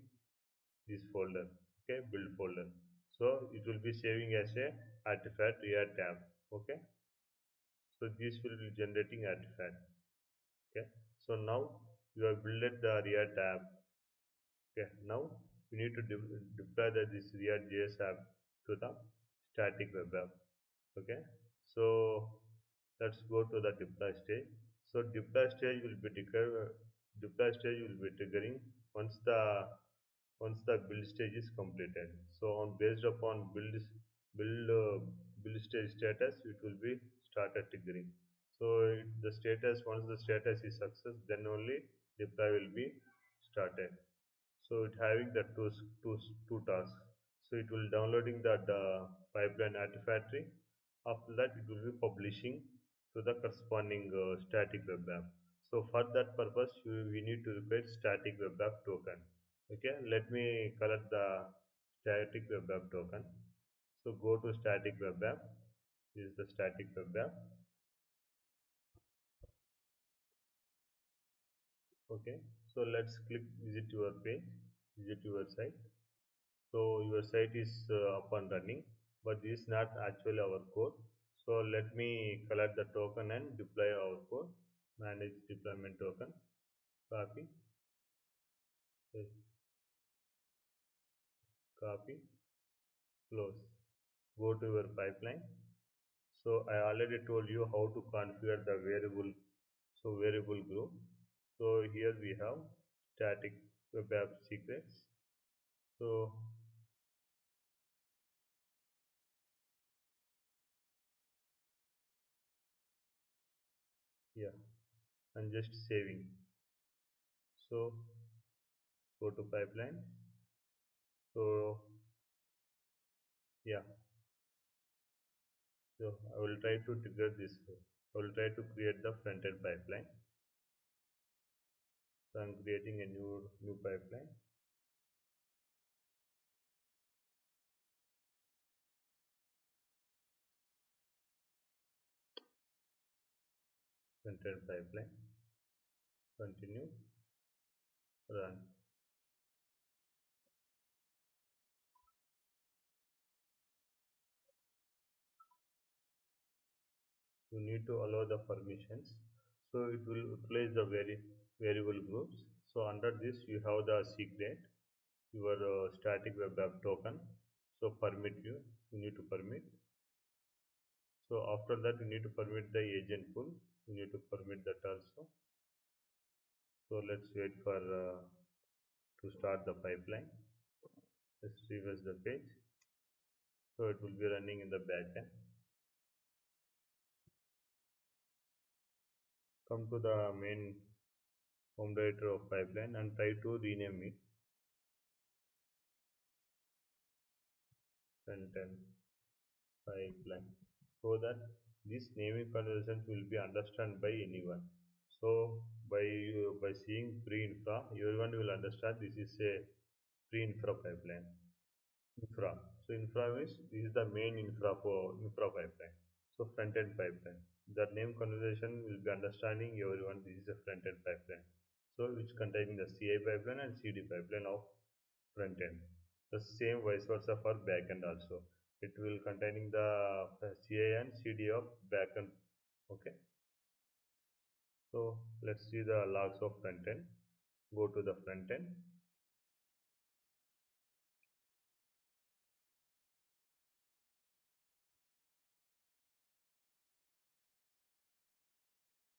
this folder. Okay, build folder. So it will be saving as a artifact react tab. Okay. So this will be generating artifact. Okay. So now you have built the React app. Okay. Now you need to deploy this React.js app to the static web app. Okay. So let's go to the deploy stage. So deploy stage will be triggering once the build stage is completed. So on based upon build build stage status, it will be started triggering. So the status once the status is success, then only deploy will be started. So it having the two tasks. So it will downloading the pipeline artifactory. After that, it will be publishing to the corresponding static web app. So for that purpose, we need to require static web app token. Okay, let me collect the static web app token. So go to static web app. This is the static web app. Okay, so let's click visit your page, visit your site. So your site is up and running, but this is not actually our code. So let me collect the token and deploy our code. Manage deployment token. Copy, paste, copy, close. Go to your pipeline. So I already told you how to configure the variable. So variable group. So here we have static web app secrets. So yeah, I'm just saving. So go to pipeline. So yeah, so I will try to trigger this. I will try to create the front end pipeline. So I'm creating a new pipeline. front-end pipeline, continue, run. You need to allow the permissions. So it will utilize the variable groups. So under this you have the secret, your static web app token. So permit you need to permit. So after that you need to permit the agent pool. You need to permit that also. So let's wait for to start the pipeline. Let's refresh the page. So it will be running in the backend. Come to the main home directory of pipeline and try to rename it front-end pipeline so that these naming conventions will be understood by anyone. So by seeing pre-infra, everyone will understand this is a pre-infra pipeline. Infra. So infra means this is the main infra for infra pipeline. So front-end pipeline. The name conversation will be understanding everyone this is a front-end pipeline. So which containing the CI pipeline and CD pipeline of front end. The same vice versa for backend also. It will containing the CI and CD of backend. Okay. So let's see the logs of front end. Go to the front end.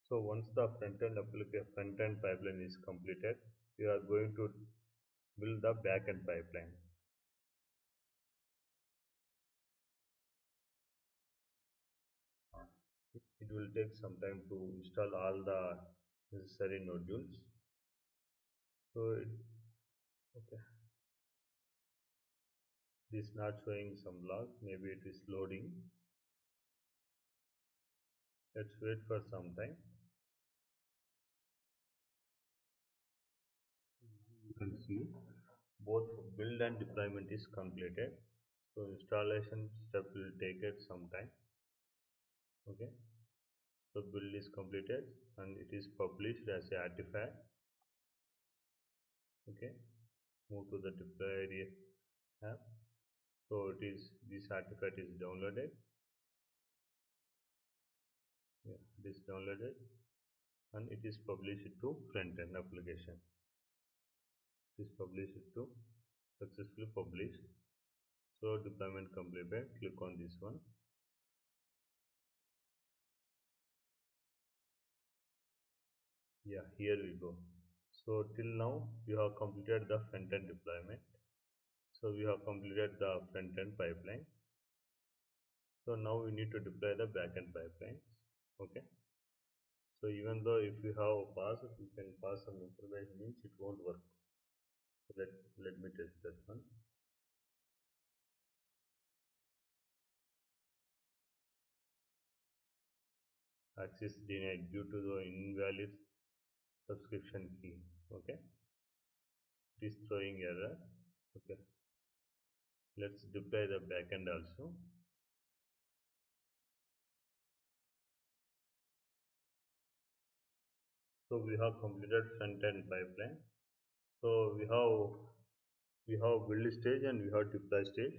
So once the front end pipeline is completed, we are going to build the backend pipeline. It will take some time to install all the necessary modules. So okay, it is not showing some log. Maybe it is loading. Let's wait for some time. You can see both build and deployment is completed. So installation step will take it some time. Okay. So build is completed and it is published as a artifact. Okay. Move to the deployed app. So it is this artifact is downloaded. Yeah, it is downloaded and it is published to front-end application. It is published to successfully published. So deployment completed. Click on this one. Yeah, here we go. So till now we have completed the front-end deployment. So we have completed the front-end pipeline. So now we need to deploy the back-end pipeline. Okay. So even though if you have passed, you can pass some information means it won't work. So let me test that one. Access denied due to the invalid subscription key. Okay. It is throwing error. Okay. Let's deploy the backend also. So we have completed front-end pipeline. So we have build stage and we have deploy stage.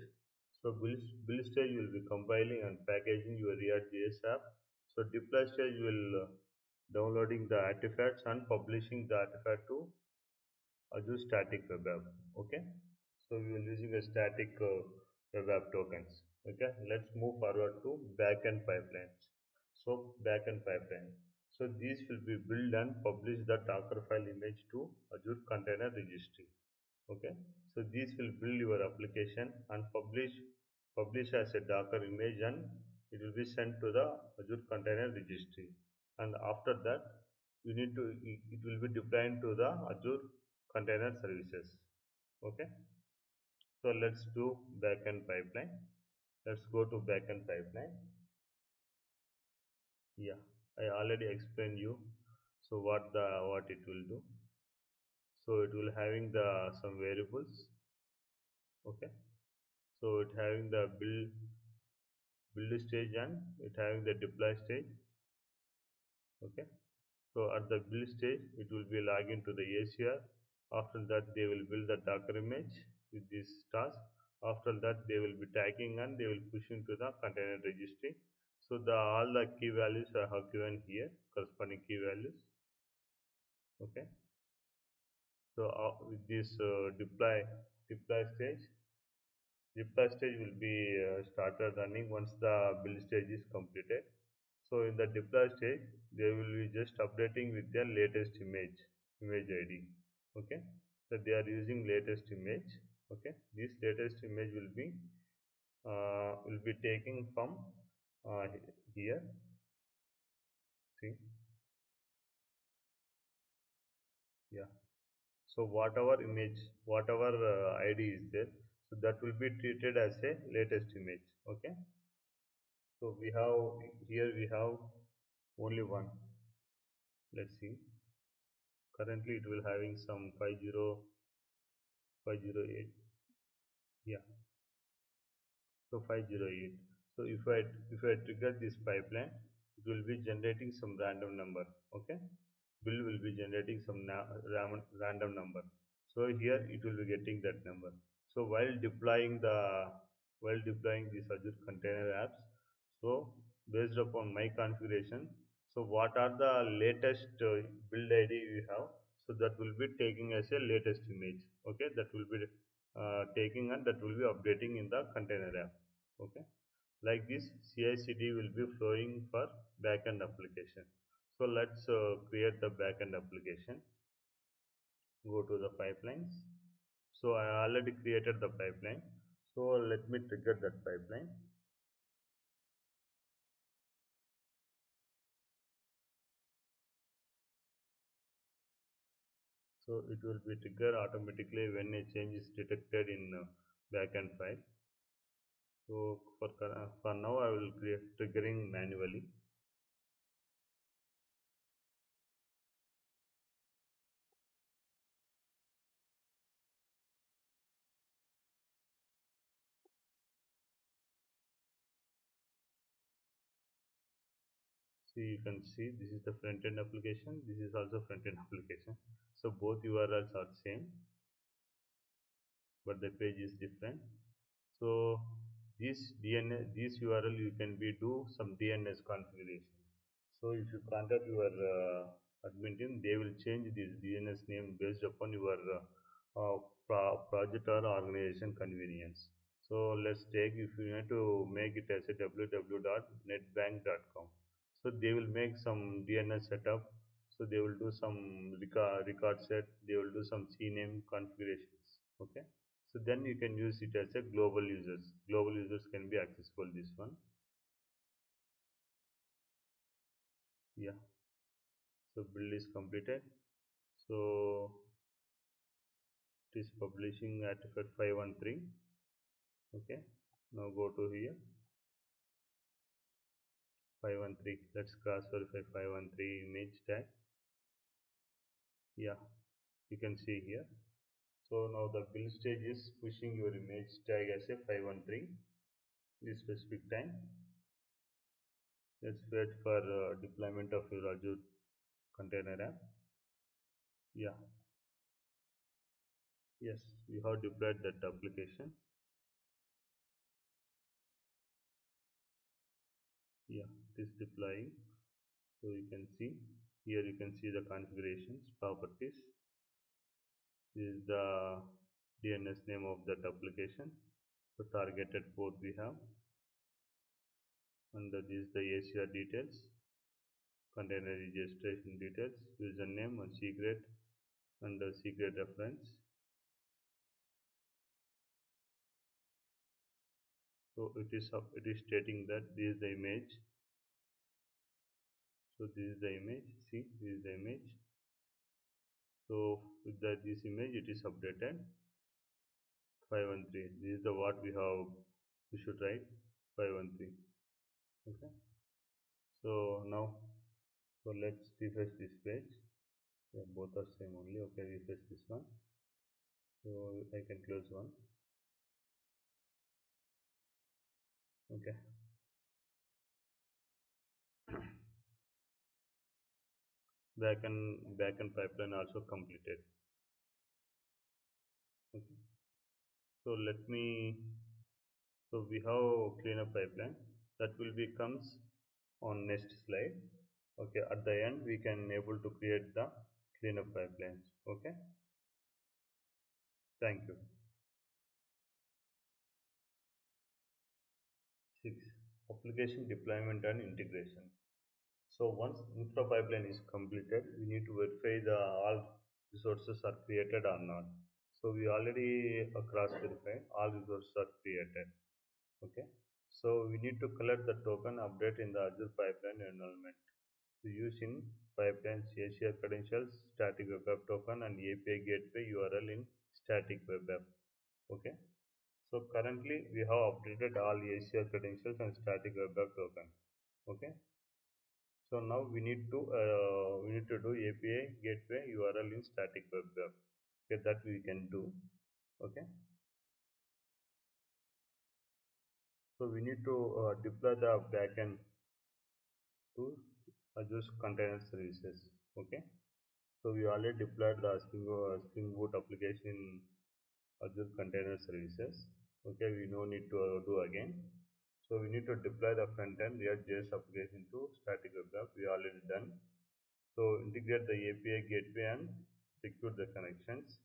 So build stage will be compiling and packaging your React.js app. So deploy stage will downloading the artifacts and publishing the artifact to Azure static web app. Okay. So we will using a static web app tokens. Okay. Let's move forward to backend pipelines. So backend pipeline. So these will be build and publish the Docker file image to Azure Container Registry. Okay. So these will build your application and publish as a Docker image and it will be sent to the Azure Container Registry. And after that, you need to it will be deployed to the Azure Container Services. Okay. So let's do backend pipeline. Let's go to backend pipeline. Yeah, I already explained you. So what it will do. So it will having the some variables. Okay. So it having the build stage and it having the deploy stage. Okay. So at the build stage, it will be log into the ACR. After that, they will build the Docker image with this task. After that, they will be tagging and they will push into the container registry. So all the key values I have given here, corresponding key values. Okay. So with this deploy stage, deploy stage will be started running once the build stage is completed. So in the deploy stage, they will be just updating with their latest image ID. Okay. So they are using latest image. Okay. This latest image will be taking from uh, here. See, yeah. So whatever ID is there, so that will be treated as a latest image. Okay. So we have only one. Let's see. Currently, it will having some 50508. Yeah. So 508. So if I trigger this pipeline, it will be generating some random number. Okay. Bill will be generating some random number. So here it will be getting that number. So while deploying this Azure Container Apps, so based upon my configuration, so what are the latest build ID we have? So that will be taking as a latest image. Okay, that will be taking and that will be updating in the container app. Okay, like this CI/CD will be flowing for backend application. So let's create the backend application. Go to the pipelines. So I already created the pipeline. So let me trigger that pipeline. So it will be triggered automatically when a change is detected in backend file. So for now I will create triggering manually. So you can see this is the front end application. This is also front end application. So both URLs are same, but the page is different. So this URL you can be do some DNS configuration. So if you contact your admin team, they will change this DNS name based upon your project or organization convenience. So let's take if you need to make it as a www.netbank.com. So they will make some DNS setup. So they will do some record set. They will do some CNAME configurations. Okay. So then you can use it as a global users. Global users can be accessible this one. Yeah. So build is completed. So it is publishing artifact 513. Okay. Now go to here 513. Let's cross verify 513 image tag. Yeah, you can see here. So now the build stage is pushing your image tag as a 513 this specific time. Let's wait for deployment of your Azure Container App. Yeah, yes, we have deployed that application. Yeah, it is deploying. So you can see here you can see the configurations, properties. This is the DNS name of that application. The targeted port we have. And this is the ACR details, container registration details, username and secret and the secret reference. So it is stating that this is the image. So this is the image. See, this is the image. So with this image it is updated 513. This is the what we should write 513. Okay. So now let's refresh this page. Yeah, both are same only. Okay, refresh this one. So I can close one. Okay. backend pipeline also completed. Okay. So let me so we have cleanup pipeline that will be comes on next slide. Okay, at the end we can able to create the cleanup pipelines. Okay, thank you. 6. Application deployment and integration. So once infra pipeline is completed, we need to verify the all resources are created or not. So we already cross verified all resources are created. Okay. So we need to collect the token update in the Azure pipeline environment. To use in pipelines ACR credentials, static web app token and API gateway URL in static web app. Okay. So currently we have updated all ACR credentials and static web app token. Okay. So now we need to do API gateway URL in static web app. Okay, that we can do. Okay. So we need to deploy the backend to Azure Container Services. Okay. So we already deployed the Spring Boot application in Azure Container Services. Okay, we no need to do again. So we need to deploy the front-end React.js application to static web app. We already done. So integrate the API gateway and secure the connections.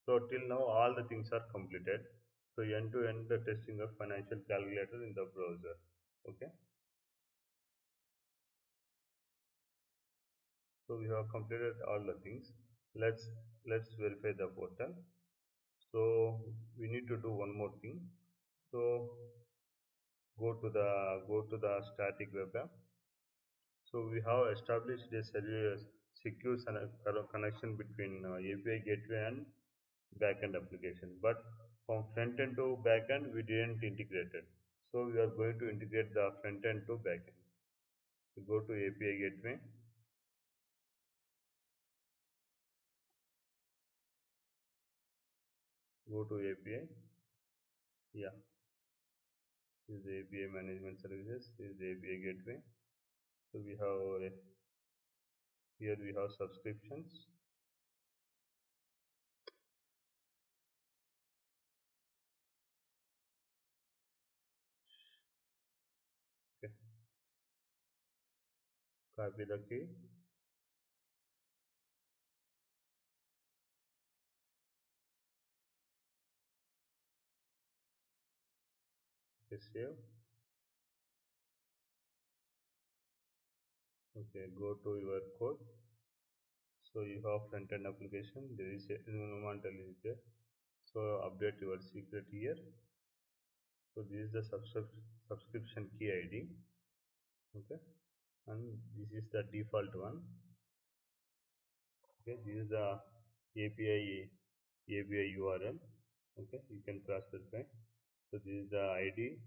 So till now all the things are completed. So end-to-end the testing of financial calculator in the browser. Okay. So we have completed all the things. Let's verify the portal. So we need to do one more thing. So go to the static web app. So we have established a secure connection between API gateway and backend application. But from front end to backend, we didn't integrate it. So we are going to integrate the front end to backend. So go to API gateway. Go to API. Yeah, this is the API management services. This is the API gateway. So we have here we have subscriptions. Okay, copy the key. Okay, save. Okay, go to your code. So you have front end application. There is a environmental is there. So update your secret here. So this is the subscription key ID. Okay, and this is the default one. Okay, this is the API URL. Okay, you can cross verify. So this is the ID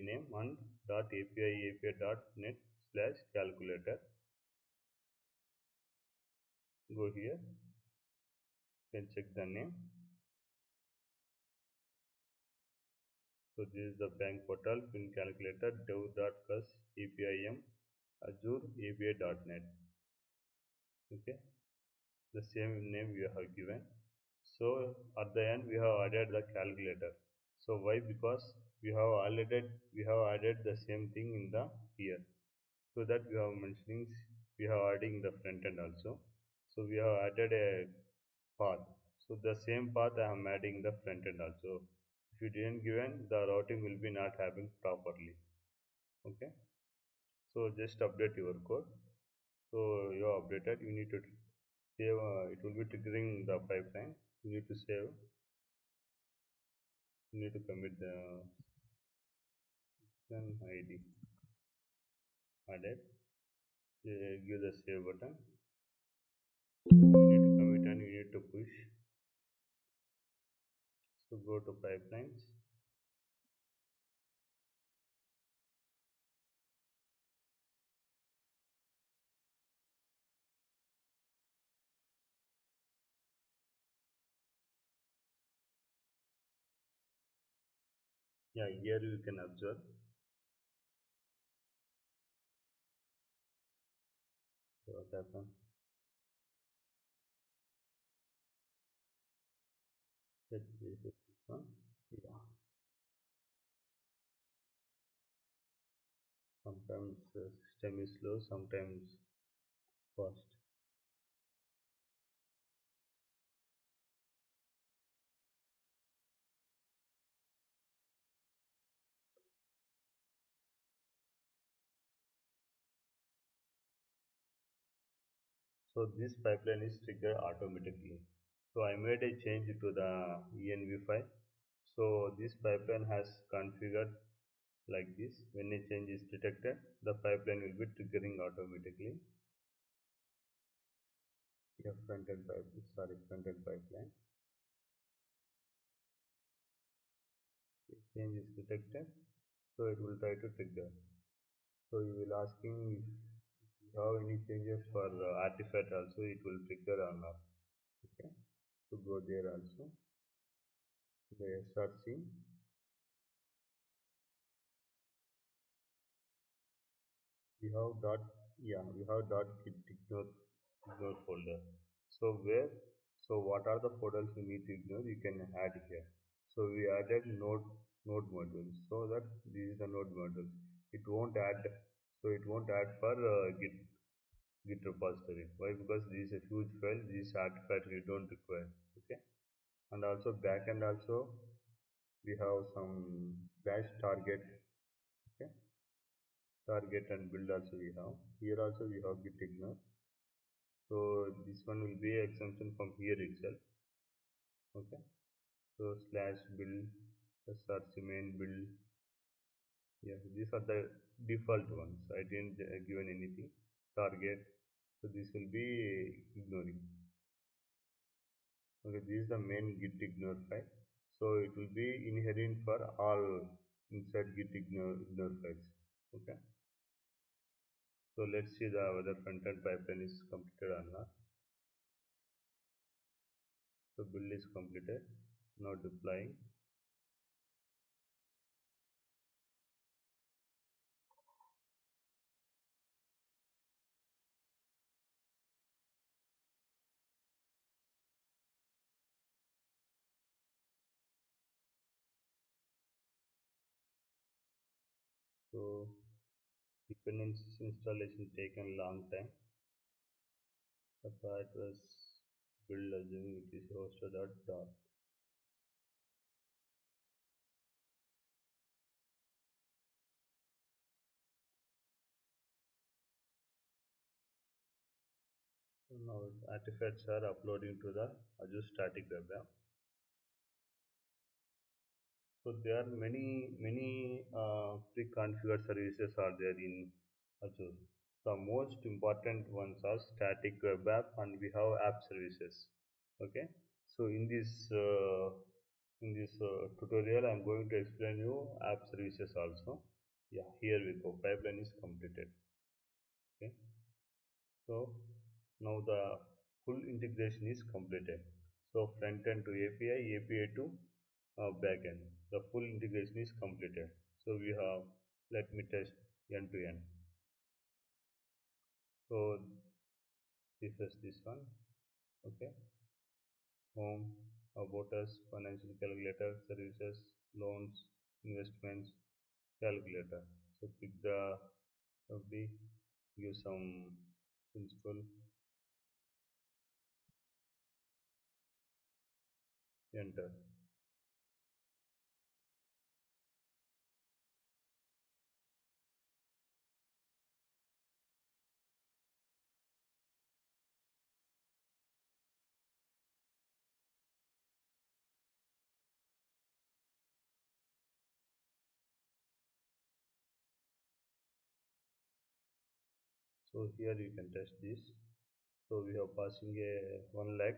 name and dot API dot net slash calculator. Go here, you can check the name. So this is the bank portal pin calculator dev.cus APIM Azure API.net. Okay, the same name we have given. So at the end we have added the calculator. So why? Because we have added the same thing in the here. So that we have mentioning we have adding the front end also. So we have added a path. So the same path I am adding the front end also. If you didn't given, the routing will be not happening properly. Okay. So just update your code. So you are updated. You need to save. It will be triggering the pipeline. You need to save. You need to commit the ID added. Give the save button. You need to commit and you need to push. So go to pipelines. Yeah, here you can observe what happened. Sometimes system is slow, sometimes fast. So this pipeline is triggered automatically. So I made a change to the env file. So this pipeline has configured like this. When a change is detected, the pipeline will be triggering automatically. Yeah, front-end pipeline. If change is detected, so it will try to trigger. So you will asking if you have any changes for artifact also, it will trigger or not. Okay, so go there also. The SRC, we have dot, yeah, we have dot git ignore folder. So where, so what are the folders you need to ignore? You can add here. So we added node modules. So that this is the node modules. It won't add. So it won't add for git repository. Why? Because this is a huge file. This artifact we don't require. Okay. And also backend also we have some slash target. Okay. Target and build also we have. Here also we have git ignore. So this one will be exemption from here itself. Okay. So slash build src main build. Yeah, these are the default ones. I didn't given anything. Target. So this will be ignoring. Okay, this is the main git ignore file. So it will be inherent for all inside git ignore files. Okay. So let's see the whether front-end pipeline is completed or not. So build is completed. Now deploying. So dependencies installation taken long time. The part was build assuming it is hosted at dot. So now artifacts are uploading to the Azure static web app. So there are many pre-configured services are there in Azure. The most important ones are static web app and we have app services. Okay. So in this tutorial, I am going to explain you app services also. Yeah, here we go. Pipeline is completed. Okay. So now the full integration is completed. So front end to API, API to backend. The full integration is completed. So we have, let me test end to end. So this is this one. Okay. Home, about us, financial calculator, services, loans, investments, calculator. So pick the FD, give some principal, enter. So here you can test this. So we have passing a 1 lakh.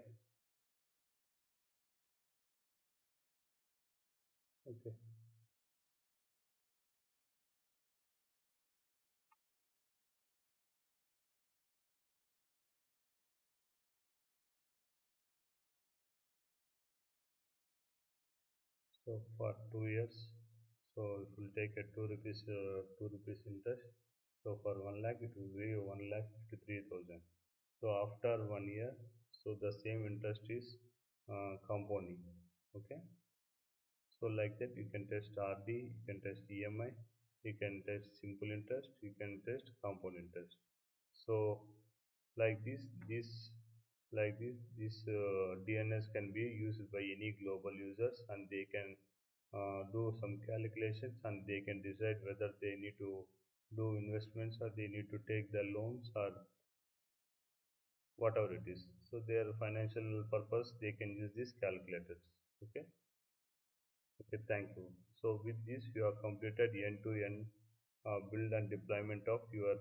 Okay. So for 2 years, so it will take a 2 rupees interest. So for 1 lakh, it will be 1,53,000. So after 1 year, so the same interest is compounding. Okay. So like that, you can test RD, you can test EMI, you can test simple interest, you can test compound interest. So like this DNS can be used by any global users, and they can do some calculations, and they can decide whether they need to do investments or they need to take the loans or whatever it is. So their financial purpose, they can use these calculators. Okay. Okay, thank you. So with this, you have completed end-to-end build and deployment of your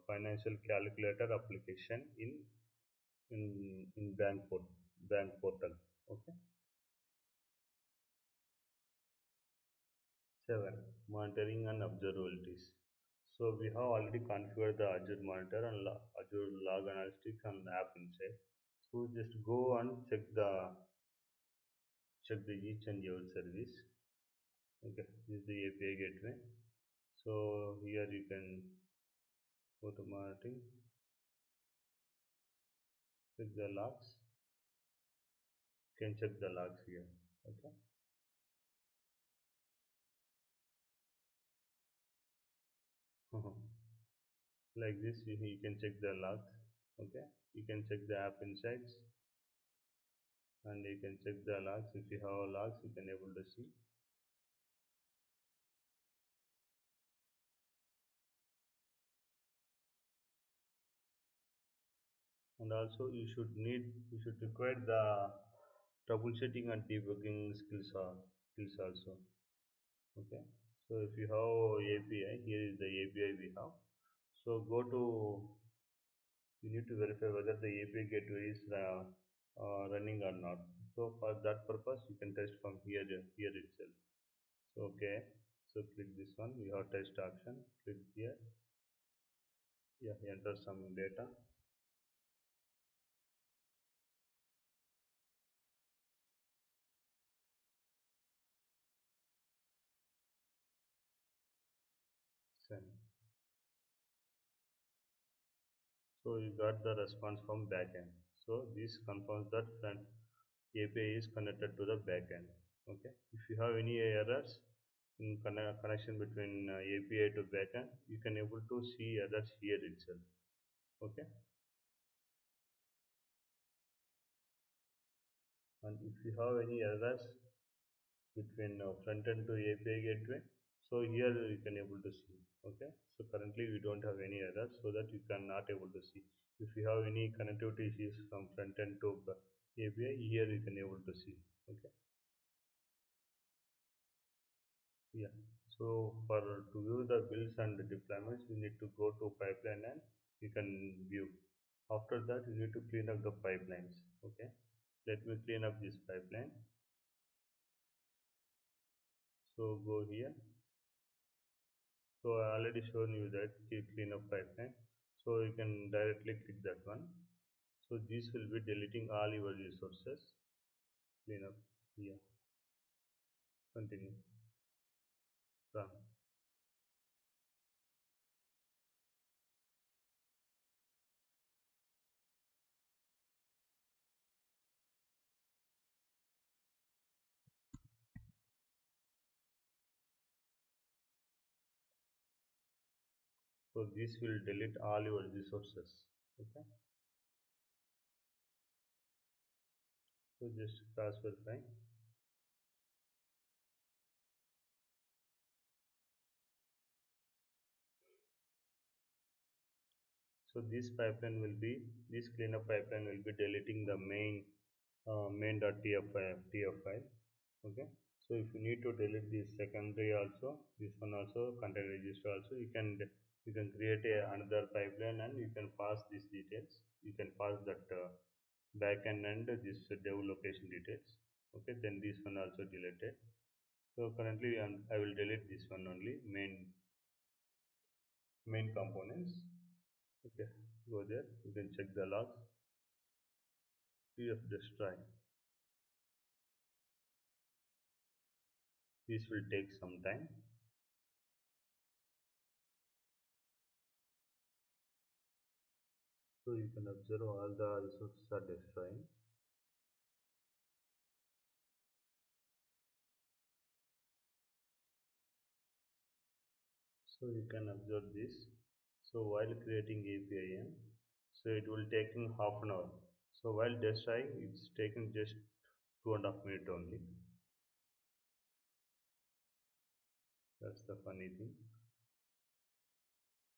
financial calculator application in bank portal. Okay. 7. Monitoring and observabilities. So we have already configured the Azure Monitor and Azure Log Analytics and App Insight. So just go and check the each and every service. Okay, this is the API gateway. So here you can go to monitoring, check the logs. You can check the logs here. Okay. Like this, you can check the logs. Okay. You can check the app insights, and you can check the logs. If you have logs, you can able to see. And also you should require the troubleshooting and debugging skills also. Okay. So if you have API, here is the API we have. So go to, you need to verify whether the API gateway is running or not. So for that purpose, you can test from here itself. So okay, so click this one. You have test option. Click here. Yeah, enter some data. Send. So you got the response from backend. So this confirms that front API is connected to the backend. Okay. If you have any errors in connection between API to backend, you can able to see errors here itself. Okay. And if you have any errors between front end to API gateway, so here you can able to see. Okay. So currently we don't have any errors, so that you can not able to see. If you have any connectivity issues from front end to API, here you can able to see. Okay. Yeah. So for to view the builds and the deployments, you need to go to pipeline and you can view. After that, you need to clean up the pipelines. Okay. Let me clean up this pipeline. So go here. So I already shown you that clean up pipeline. So you can directly click that one. So this will be deleting all your resources. Clean up here. Continue. Run. So this will delete all your resources. Okay. So just cross verify. So this cleanup pipeline will be deleting the main.tf file. Okay. So if you need to delete this secondary also, this one also, content register also, you can create another pipeline and you can pass these details. You can pass that backend and this dev location details. Okay. Then this one also deleted. So currently I will delete this one only, main components. Okay, go there. You can check the logs. Pf destroy. This will take some time. So you can observe all the resources are destroying. So you can observe this. So while creating API, so it will taking half an hour. So while destroying, it's taken just 2.5 minutes only. That's the funny thing.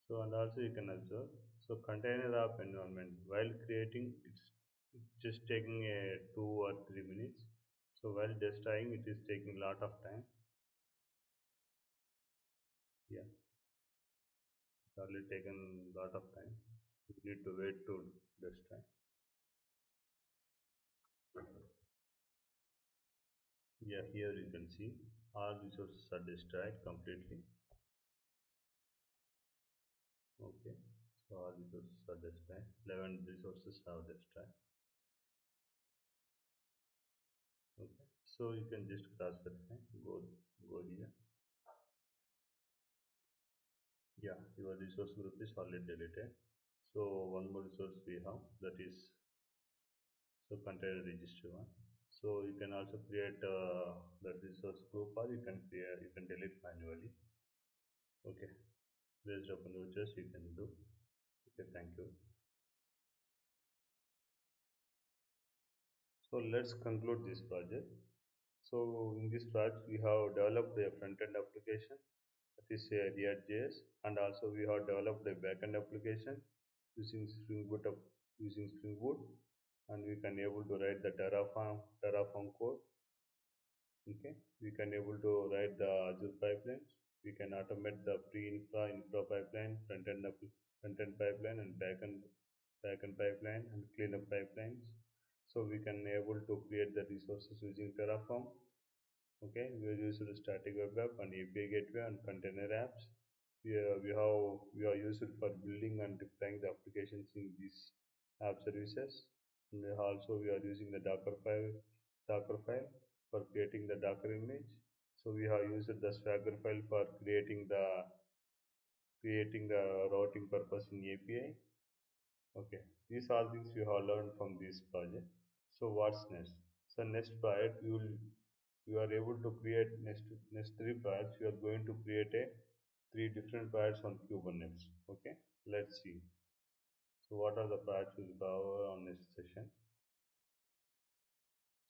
So and also you can observe. So container app environment while creating, it's just taking a 2 or 3 minutes. So while destroying, it is taking a lot of time. Yeah, it's already taken a lot of time. You need to wait to destroy. Yeah, here you can see all resources are destroyed completely. Okay, so all resources are destroyed. 11 resources are destroyed. Okay, so you can just cross verify. Go here. Yeah, your resource group is already deleted. So one more resource we have, that is so container registry one. So you can also create that resource group, or you can delete manually. Okay, based upon the choice you can do. Okay, thank you. So let's conclude this project. So in this project we have developed a front-end application, that is a React.js, and also we have developed a backend application using Spring Boot, and we can able to write the Terraform code. Okay, we can able to write the Azure pipelines. We can automate the infra pipeline, front-end pipeline, and backend pipeline, and cleanup pipelines. So we can able to create the resources using Terraform. Okay, we are using the static web app and API gateway and container apps. We are used for building and deploying the applications in these app services. And also we are using the Docker file for creating the Docker image. So we have used the Swagger file for creating the routing purpose in API. Okay, these are things you have learned from this project. So what's next? So next project you are able to create next three projects. You are going to create a three different projects on Kubernetes. Okay, let's see. So what are the projects we will cover on this session?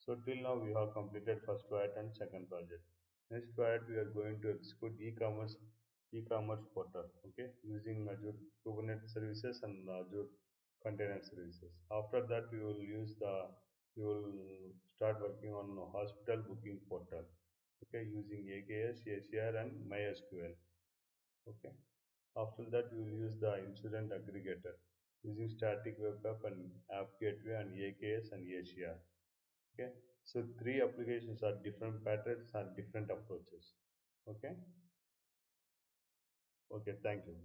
So till now we have completed first project and second project. Next project we are going to execute e-commerce portal. Okay, using Azure Kubernetes services and Azure Container Services. After that we will start working on hospital booking portal. Okay, using AKS, ACR, and MySQL. Okay. After that, we will use the incident aggregator using static web app and app gateway and AKS and ACR. Okay. So three applications are different patterns and different approaches. Okay. Okay. Thank you.